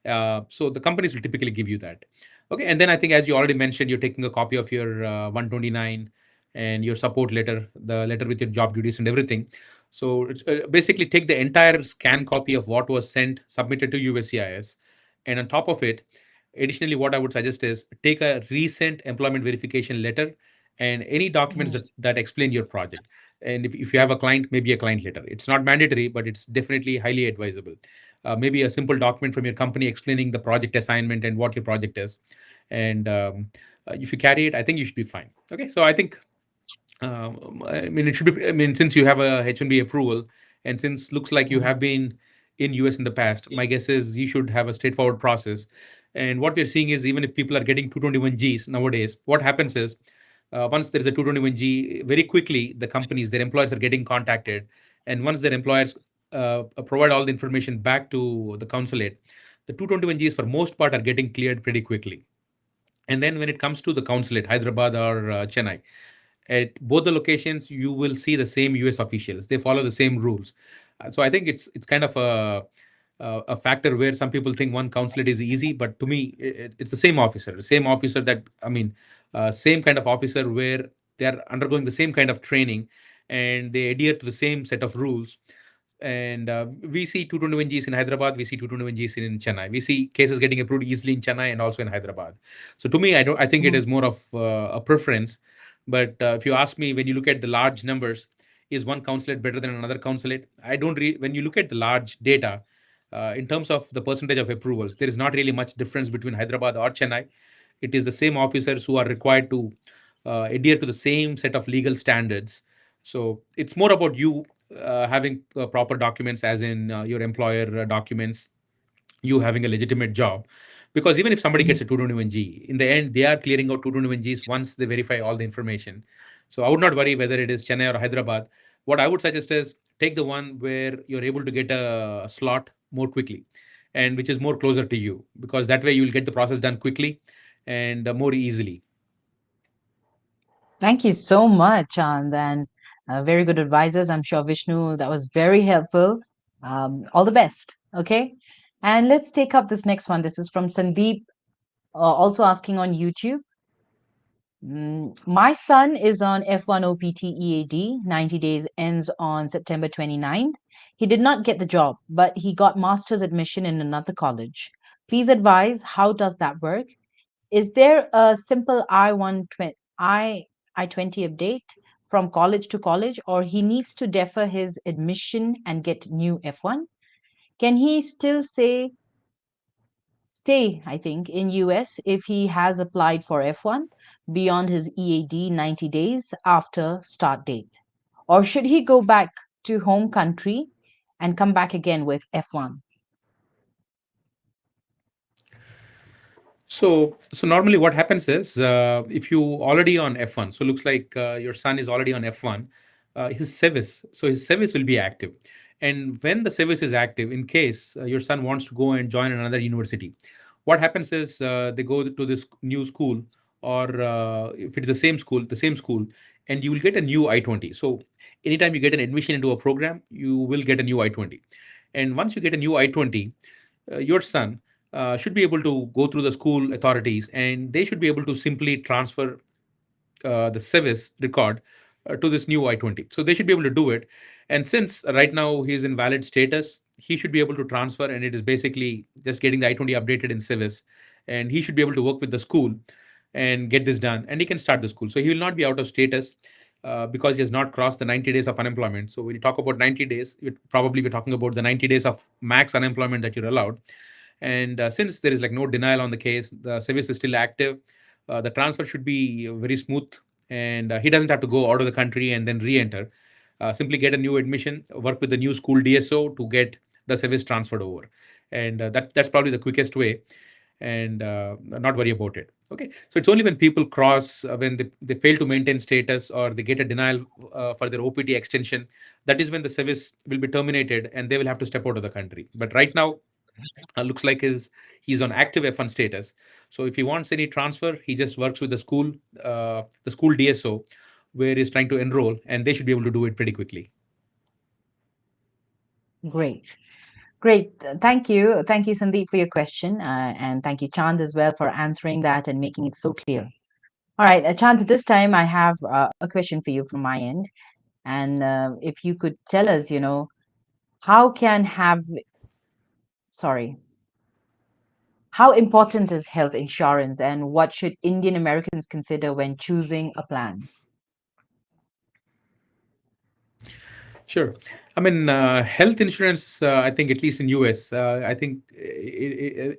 So the companies will typically give you that. Okay, and then I think as you already mentioned, you're taking a copy of your 129 and your support letter, the letter with your job duties and everything. So basically take the entire scan copy of what was sent, submitted to USCIS, and on top of it, additionally, what I would suggest is take a recent employment verification letter and any documents that explain your project. And if you have a client, maybe a client letter. It's not mandatory, but it's definitely highly advisable. Maybe a simple document from your company explaining the project assignment and what your project is. And if you carry it, I think you should be fine. Okay, so I think I mean, it should be. I mean, since you have a H1B approval, and since looks like you have been in US in the past, my guess is you should have a straightforward process. And what we're seeing is even if people are getting 221Gs nowadays, what happens is once there is a 221G, very quickly the companies, their employers are getting contacted, and once their employers provide all the information back to the consulate, the 221Gs for most part are getting cleared pretty quickly. And then when it comes to the consulate, Hyderabad or Chennai, at both the locations, you will see the same US officials. They follow the same rules. So I think it's kind of a factor where some people think one consulate is easy, but to me, it's the same officer that I mean, same kind of officer where they are undergoing the same kind of training, and they adhere to the same set of rules. And we see 221Gs in Hyderabad, we see 221Gs in Chennai. We see cases getting approved easily in Chennai and also in Hyderabad. So to me, I think it is more of a preference. But if you ask me, when you look at the large numbers, is one consulate better than another consulate? I don't when you look at the large data, in terms of the percentage of approvals, there is not really much difference between Hyderabad or Chennai. It is the same officers who are required to adhere to the same set of legal standards. So it's more about you having proper documents, as in your employer documents, you having a legitimate job. Because even if somebody gets a 221G, in the end, they are clearing out 221Gs once they verify all the information. So I would not worry whether it is Chennai or Hyderabad. What I would suggest is take the one where you're able to get a slot more quickly and which is more closer to you, because that way you'll get the process done quickly and more easily. Thank you so much, Chand, and very good advisors. I'm sure Vishnu, that was very helpful. All the best. Okay. And let's take up this next one. This is from Sandeep, also asking on YouTube. My son is on F1 OPT EAD. 90 days ends on September 29th. He did not get the job, but he got master's admission in another college. Please advise, how does that work? Is there a simple I20 update from college to college, or he needs to defer his admission and get new F1? Can he still stay, I think, in US if he has applied for F1, beyond his EAD 90 days after start date? Or should he go back to home country and come back again with F1? So normally what happens is if you already on F1, so looks like your son is already on F1, his service will be active. And when the service is active, in case your son wants to go and join another university, what happens is they go to this new school, or if it's the same school, and you will get a new I-20. So anytime you get an admission into a program, you will get a new I-20. And once you get a new I-20, your son should be able to go through the school authorities, and they should be able to simply transfer the service record to this new I-20. So they should be able to do it. And since right now he's in valid status, he should be able to transfer, and it is basically just getting the I-20 updated in service. And he should be able to work with the school and get this done, and he can start the school. So he will not be out of status because he has not crossed the 90 days of unemployment. So when you talk about 90 days, probably we're talking about the 90 days of max unemployment that you're allowed. And since there is like no denial on the case, the service is still active. The transfer should be very smooth, and he doesn't have to go out of the country and then re-enter. Simply get a new admission, work with the new school DSO to get the service transferred over, and that's probably the quickest way. And not worry about it. Okay, so it's only when people cross, when they fail to maintain status, or they get a denial for their OPT extension, that is when the service will be terminated and they will have to step out of the country. But right now, looks like he's on active F1 status. So if he wants any transfer, he just works with the school DSO, where he's trying to enroll, and they should be able to do it pretty quickly. Great. Great. Thank you. Thank you, Sandeep, for your question. And thank you, Chand, as well, for answering that and making it so clear. All right, Chand, this time I have a question for you from my end. And if you could tell us, how can have, sorry, how important is health insurance and what should Indian Americans consider when choosing a plan? Sure. I mean, health insurance, I think at least in US, I think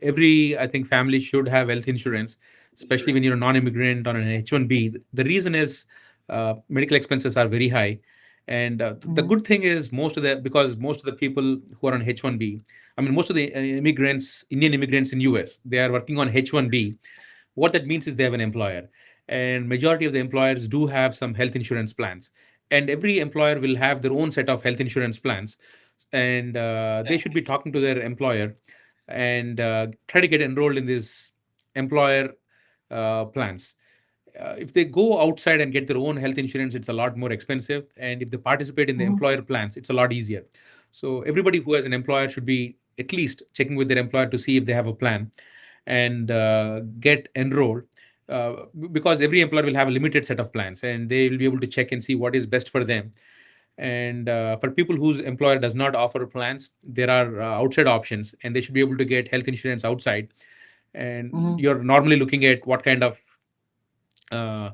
every, I think family should have health insurance, especially when you're a non-immigrant on an H-1B. The reason is medical expenses are very high. And the Mhm, good thing is because most of the people who are on H-1B, I mean, most of the immigrants, Indian immigrants in US, they are working on H-1B. What that means is they have an employer, and majority of the employers do have some health insurance plans, and every employer will have their own set of health insurance plans, and they should be talking to their employer and try to get enrolled in these employer plans. If they go outside and get their own health insurance, it's a lot more expensive, and if they participate in the mhm, employer plans, it's a lot easier. So everybody who has an employer should be at least checking with their employer to see if they have a plan, and get enrolled, because every employer will have a limited set of plans, and they will be able to check and see what is best for them. And for people whose employer does not offer plans, there are outside options, and they should be able to get health insurance outside. And mhm. you're normally looking at what kind of uh,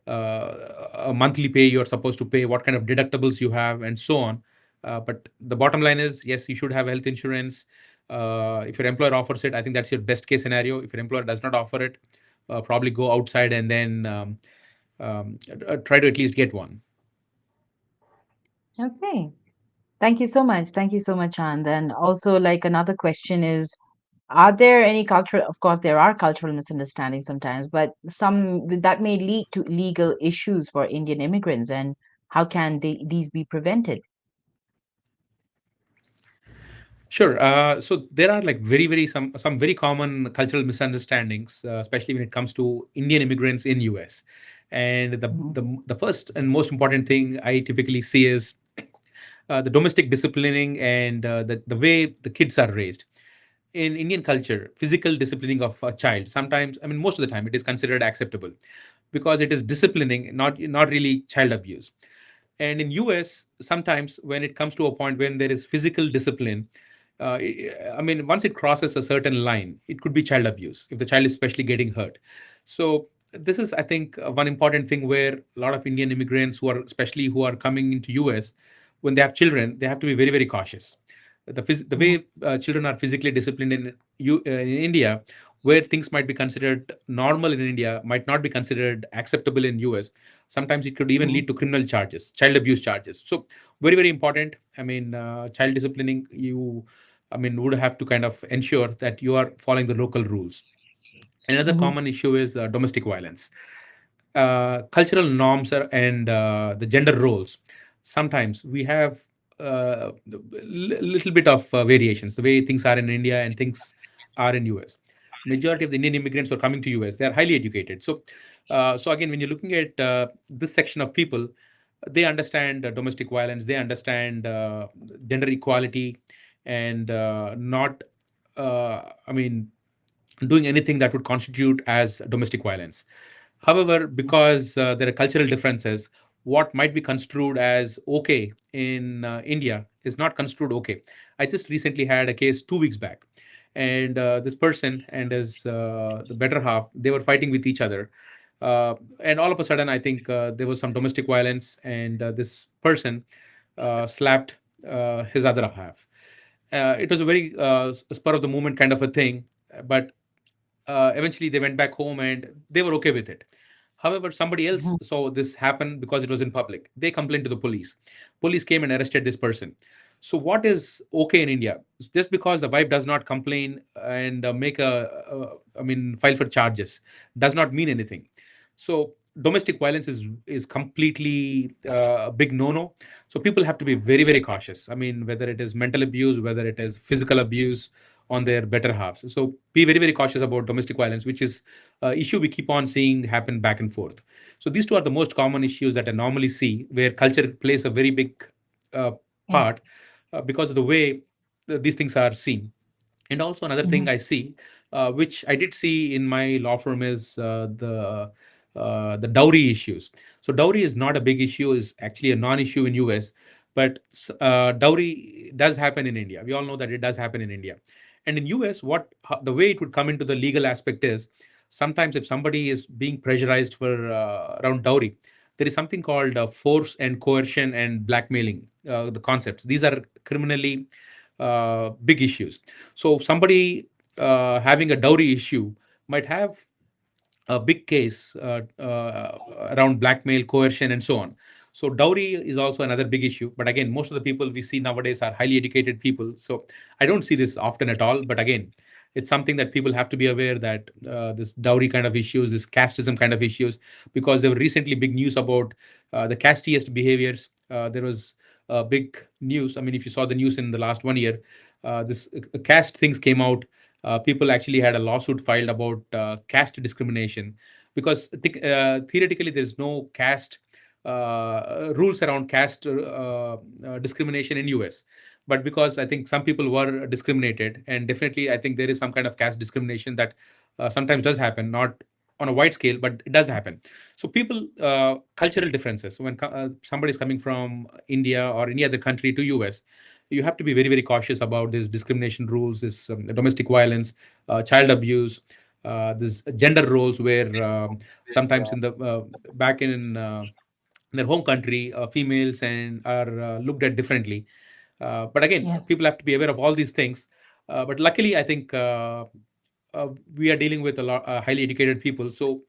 a monthly pay you're supposed to pay, what kind of deductibles you have, and so on. But the bottom line is, yes, you should have health insurance. If your employer offers it, I think that's your best case scenario. If your employer does not offer it, probably go outside and then try to at least get one. Okay. Thank you so much. Thank you so much, Chand. And also, like, another question is, are there any cultural, of course, there are cultural misunderstandings sometimes, but some that may lead to legal issues for Indian immigrants, and how can these be prevented? Sure. So there are like some very common cultural misunderstandings, especially when it comes to Indian immigrants in US. And Mhm, the first and most important thing I typically see is the domestic disciplining, and the way the kids are raised. In Indian culture, physical disciplining of a child, sometimes, I mean, most of the time, it is considered acceptable because it is disciplining, not really child abuse. And in US, sometimes when it comes to a point when there is physical discipline, I mean, once it crosses a certain line, it could be child abuse if the child is especially getting hurt. So this is, I think, one important thing where a lot of Indian immigrants who are coming into US, when they have children, they have to be very cautious. The mhm, way children are physically disciplined in India, where things might be considered normal in India might not be considered acceptable in US. Sometimes it could even Mhm. lead to criminal charges, child abuse charges. So very, very important. I mean, child disciplining, you, I mean, would have to kind of ensure that you are following the local rules. Another Mhm. common issue is domestic violence. Cultural norms and the gender roles. Sometimes we have little bit of variations, the way things are in India and things are in US. Majority of the Indian immigrants who are coming to US, they are highly educated. So again, when you're looking at this section of people, they understand domestic violence, they understand gender equality, and not, I mean, doing anything that would constitute as domestic violence. However, because there are cultural differences, what might be construed as okay in India is not construed okay. I just recently had a case 2 weeks back, and this person and his the better half, they were fighting with each other, and all of a sudden, I think there was some domestic violence, and this person slapped his other half. It was a very spur of the moment kind of a thing, but eventually they went back home and they were okay with it. However, somebody else Mhm. saw this happen because it was in public. They complained to the police. Police came and arrested this person. So, what is okay in India? Just because the wife does not complain and make I mean, file for charges, does not mean anything. So, domestic violence is completely a big no-no. So, people have to be very, very cautious. I mean, whether it is mental abuse, whether it is physical abuse on their better halves. So be very, very cautious about domestic violence, which is issue we keep on seeing happen back and forth. So these two are the most common issues that I normally see, where culture plays a very big uh, part Yes. because of the way these things are seen. And also another Mhm. thing I see, which I did see in my law firm, is the dowry issues. So dowry is not a big issue; is actually a non-issue in US, but dowry does happen in India. We all know that it does happen in India, and in US, the way it would come into the legal aspect is sometimes if somebody is being pressurized for around dowry, there is something called force and coercion and blackmailing. The concepts, these are criminally big issues. So somebody having a dowry issue might have a big case around blackmail, coercion, and so on. So dowry is also another big issue. But again, most of the people we see nowadays are highly educated people. So I don't see this often at all. But again, it's something that people have to be aware that this dowry kind of issues, this casteism kind of issues, because there were recently big news about the casteist behaviors. There was big news. I mean, if you saw the news in the last 1 year, this caste things came out. People actually had a lawsuit filed about caste discrimination because theoretically there is no caste rules around caste discrimination in US. But because I think some people were discriminated, and definitely I think there is some kind of caste discrimination that sometimes does happen, not on a wide scale, but it does happen. So people, cultural differences. When somebody is coming from India or any other country to US, you have to be very, very cautious about this discrimination rules, this domestic violence, child abuse, this gender roles, where sometimes in the back in their home country, females and are looked at differently. But again, Yes. people have to be aware of all these things. But luckily, I think we are dealing with a lot highly educated people. So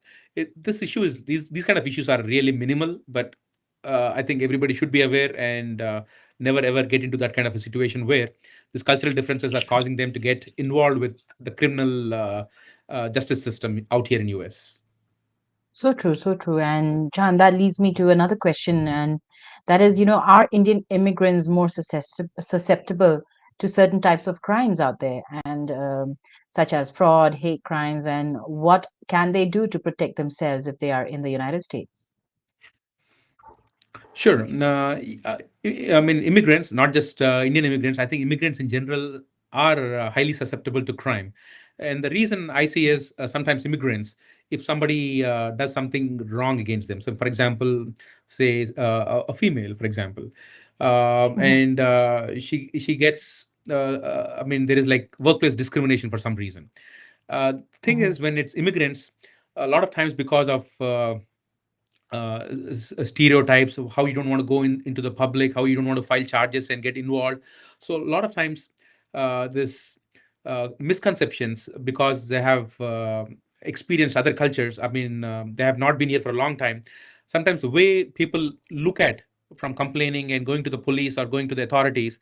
this issue is these kind of issues are really minimal, but I think everybody should be aware and never ever get into that kind of a situation where these cultural differences are causing them to get involved with the criminal justice system out here in US. So true, so true. And John, that leads me to another question, and that is, are Indian immigrants more susceptible to certain types of crimes out there, and such as fraud, hate crimes, and what can they do to protect themselves if they are in the United States? Sure. I mean, immigrants, not just Indian immigrants, I think immigrants in general are highly susceptible to crime. And the reason I see is sometimes immigrants, if somebody does something wrong against them, so for example, say a female, for example, Mhm. and she gets, I mean, there is like workplace discrimination for some reason. The thing Mhm. is, when it's immigrants, a lot of times because of stereotypes of how you don't want to go into the public, how you don't want to file charges and get involved. So a lot of times, this misconceptions because they have experienced other cultures. I mean, they have not been here for a long time. Sometimes the way people look at from complaining and going to the police or going to the authorities,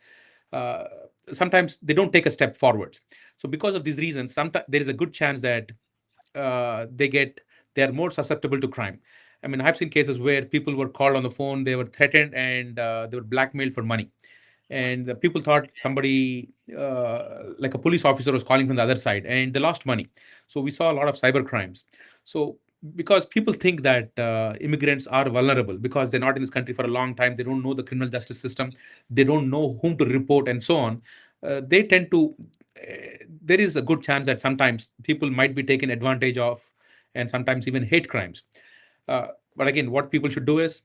uh, sometimes they don't take a step forwards. So because of these reasons, sometimes there is a good chance that they are more susceptible to crime. I mean, I've seen cases where people were called on the phone, they were threatened, and they were blackmailed for money. And the people thought somebody, like a police officer, was calling from the other side, and they lost money. So we saw a lot of cyber crimes. So because people think that immigrants are vulnerable because they're not in this country for a long time, they don't know the criminal justice system, they don't know whom to report, and so on. They tend to. There is a good chance that sometimes people might be taken advantage of, and sometimes even hate crimes. But again, what people should do is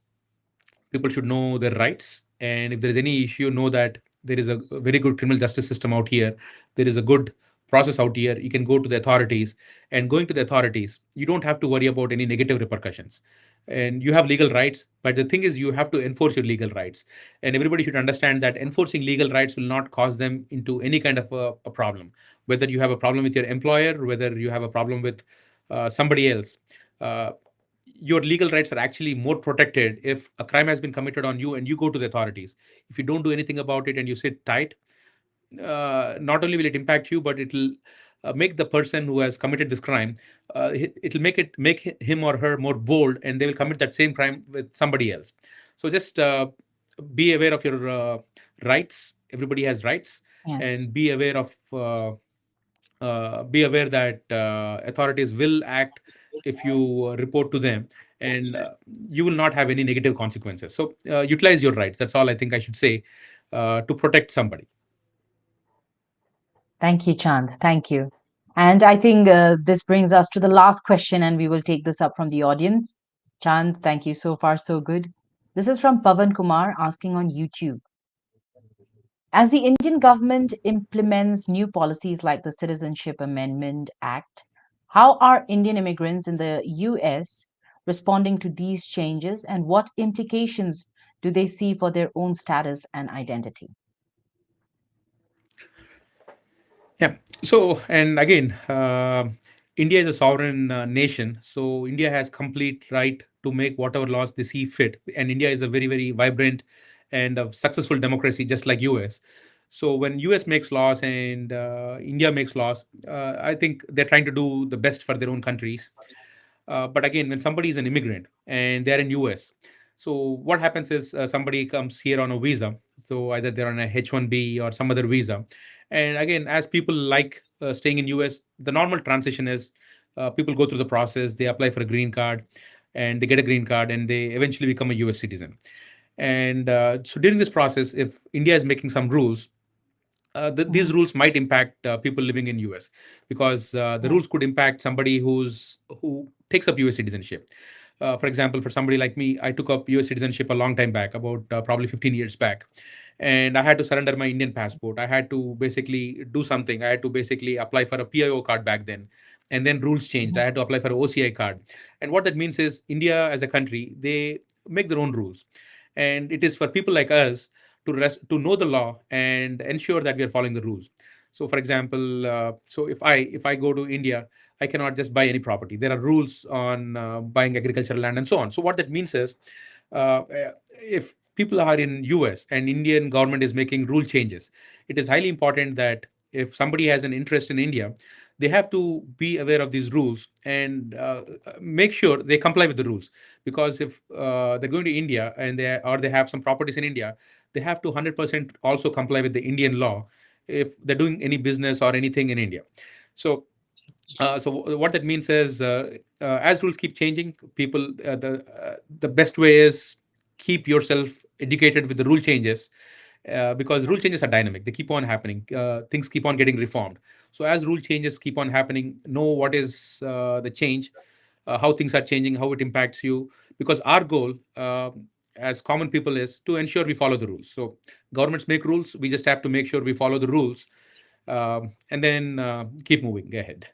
people should know their rights, and if there is any issue, know that there is a very good criminal justice system out here. There is a good process out here. You can go to the authorities, and going to the authorities, you don't have to worry about any negative repercussions, and you have legal rights. But the thing is, you have to enforce your legal rights, and everybody should understand that enforcing legal rights will not cause them into any kind of a problem. Whether you have a problem with your employer, whether you have a problem with somebody else, uh, your legal rights are actually more protected if a crime has been committed on you and you go to the authorities. If you don't do anything about it and you sit tight, not only will it impact you, but it'll make the person who has committed this crime, it'll make him or her more bold, and they will commit that same crime with somebody else. So just be aware of your rights. Everybody has rights, Yes. and be aware that authorities will act if you report to them, and you will not have any negative consequences. So utilize your rights. That's all I think I should say to protect somebody. Thank you, Chand. Thank you. And I think this brings us to the last question, and we will take this up from the audience. Chand, thank you. So far, so good. This is from Pavan Kumar asking on YouTube. As the Indian government implements new policies like the Citizenship Amendment Act, how are Indian immigrants in the US responding to these changes, and what implications do they see for their own status and identity? Yeah. So, and again, India is a sovereign nation. So, India has complete right to make whatever laws they see fit. And India is a very, very vibrant and a successful democracy, just like US. So, when US makes laws and India makes laws, I think they're trying to do the best for their own countries. But again, when somebody is an immigrant and they're in US, so what happens is somebody comes here on a visa. So either they're on a H1B or some other visa. And again, as people like staying in US, the normal transition is people go through the process, they apply for a green card, and they get a green card, and they eventually become a US citizen. And so during this process, if India is making some rules, these Mhm. rules might impact people living in US, because the Yeah. rules could impact somebody who takes up US citizenship. For example, for somebody like me, I took up US citizenship a long time back, about probably 15 years back, and I had to surrender my Indian passport. I had to basically do something. I had to basically apply for a PIO card back then, and then rules changed. I Mhm. had to apply for an OCI card, and what that means is India as a country, they make their own rules, and it is for people like us to know the law and ensure that we are following the rules. So for example, so if I go to India, I cannot just buy any property. There are rules on buying agricultural land and so on. So what that means is, if people are in US and Indian government is making rule changes, it is highly important that if somebody has an interest in India, they have to be aware of these rules and make sure they comply with the rules. Because if they're going to India and they have some properties in India, they have to 100% also comply with the Indian law if they're doing any business or anything in India. So what that means is, as rules keep changing, the best way is keep yourself educated with the rule changes, because rule changes are dynamic. They keep on happening. Things keep on getting reformed. So as rule changes keep on happening, know what is the change, how things are changing, how it impacts you. Because our goal, as common people, is to ensure we follow the rules. So governments make rules. We just have to make sure we follow the rules, and then keep moving ahead.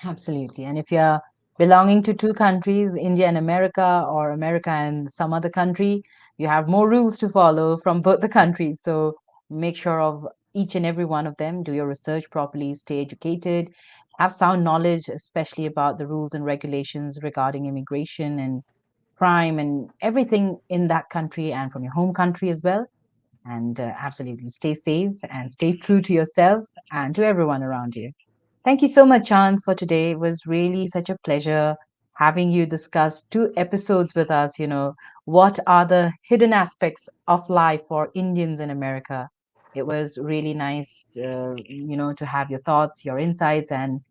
Absolutely. And if you're belonging to two countries, India and America, or America and some other country, you have more rules to follow from both the countries. So make sure of each and every one of them. Do your research properly, stay educated, have sound knowledge, especially about the rules and regulations regarding immigration and crime and everything in that country and from your home country as well. And absolutely stay safe and stay true to yourself and to everyone around you. Thank you so much, Chand, for today. It was really such a pleasure having you discuss 2 episodes with us. What are the hidden aspects of life for Indians in America? It was really nice, to have your thoughts, your insights, and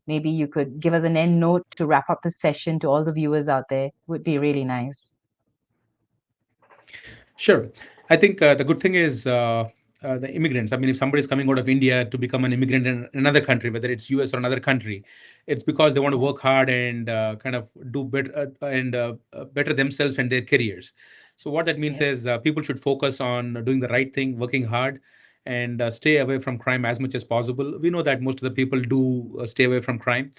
maybe you could give us an end note to wrap up the session to all the viewers out there. Would be really nice. Sure. I think the good thing is the immigrants. I mean, if somebody is coming out of India to become an immigrant in another country, whether it's US or another country, it's because they want to Yes. work hard and kind of do better and better themselves and their careers. So what that means Yes. is people should focus on doing the right thing, working hard, and stay away from crime as much as possible. We know that most of the people do stay away from crime,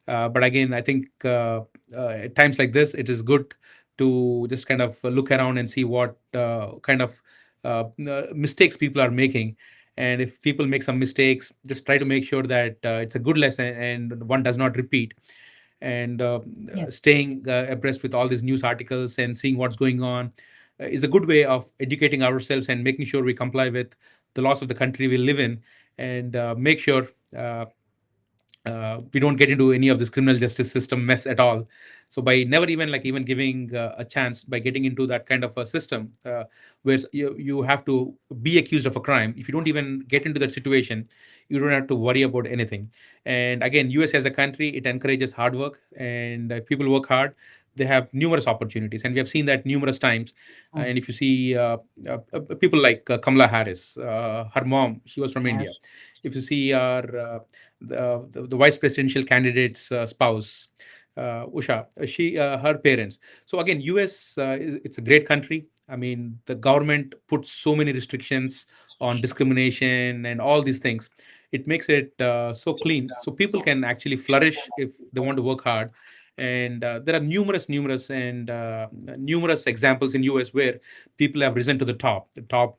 but again, I think at times like this, it is good to just kind of look around and see what kind of mistakes people are making. And if people make some mistakes, just try to make sure that it's a good lesson and one does not repeat. And Yes. staying abreast with all these news articles and seeing what's going on is a good way of educating ourselves and making sure we comply with the laws of the country we live in, and make sure we don't get into any of this criminal justice system mess at all. So by never even giving a chance, by getting into that kind of a system where you have to be accused of a crime, if you don't even get into that situation, you don't have to worry about anything. And again, US as a country, it encourages hard work, and if people work hard, they have numerous opportunities, and we have seen that numerous times. Mm. And if you see people like Kamala Harris, her mom, she was from India. Yes. If you see our the vice presidential candidate's spouse, Usha, her parents. So again, US, it's a great country. I mean, the government puts so many restrictions on discrimination and all these things. It makes it so clean, so people can actually flourish if they want to work hard. And there are numerous examples in US where people have risen to the top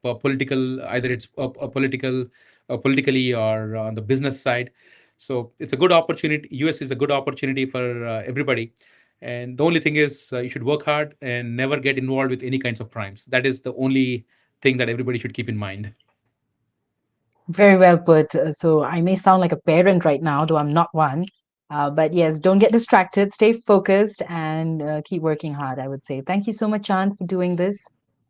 political, either it's politically or on the business side. So it's a good opportunity. US is a good opportunity for everybody. And the only thing is, you should work hard and never get involved with any kinds of crimes. That is the only thing that everybody should keep in mind. Very well put. So I may sound like a parent right now, though I'm not one. But yes, don't get distracted, stay focused, and keep working hard, I would say. Thank you so much, Chand, for doing this.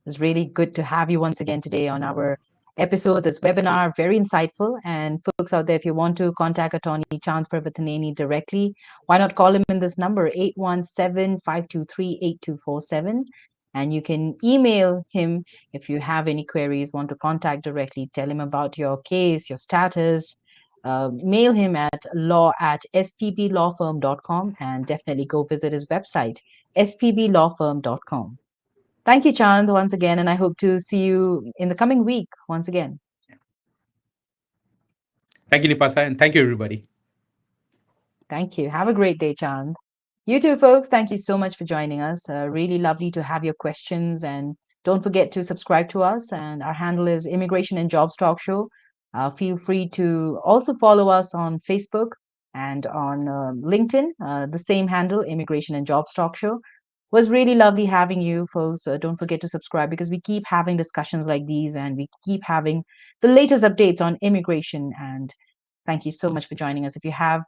It's really good to have you once again today on our episode, this webinar. Very insightful. And folks out there, if you want to contact Attorney Chand Pravathaneni directly, why not call him in this number, 817-523-8247. And you can email him if you have any queries, want to contact directly, tell him about your case, your status, mail him at law@spblawfirm.com, and definitely go visit his website, spblawfirm.com. Thank you, Chand, once again, and I hope to see you in the coming week once again. Thank you, Nipasa, and thank you, everybody. Thank you. Have a great day, Chand. You too, folks. Thank you so much for joining us. Really lovely to have your questions. And don't forget to subscribe to us. And our handle is Immigration and Jobs Talk Show. Feel free to also follow us on Facebook and on LinkedIn. The same handle, Immigration and Jobs Talk Show. Was really lovely having you, folks. Don't forget to subscribe because we keep having discussions like these and we keep having the latest updates on immigration. And thank you so much for joining us. If you have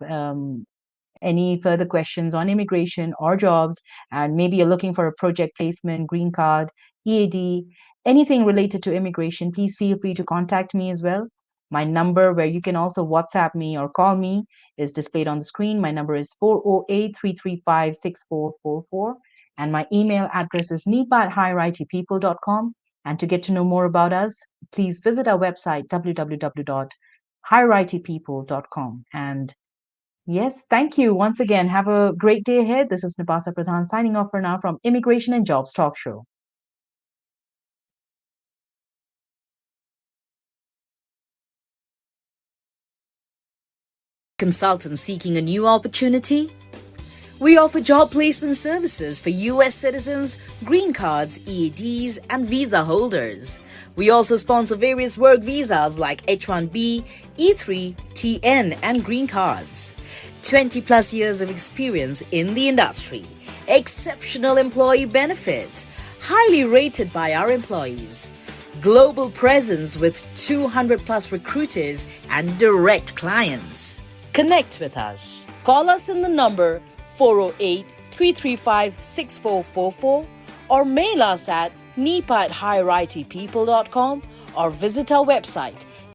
any further questions on immigration or jobs, and maybe you're looking for a project placement, green card, EAD, anything related to immigration, please feel free to contact me as well. My number, where you can also WhatsApp me or call me, is displayed on the screen. My number is 408-335-6444. And my email address is nipa@hirightpeople.com. And to get to know more about us, please visit our website, www.hirightpeople.com. And yes, thank you once again. Have a great day ahead. This is Nipasa Pradhan signing off for now from Immigration and Jobs Talk Show. Consultant seeking a new opportunity? We offer job placement services for US citizens, green cards, EADs, and visa holders. We also sponsor various work visas like H1B, E3, TN, and green cards. 20 plus years of experience in the industry. Exceptional employee benefits. Highly rated by our employees. Global presence with 200 plus recruiters and direct clients. Connect with us. Call us in the number 408-335-6444 or mail us at nipa@higheritpeople.com or visit our website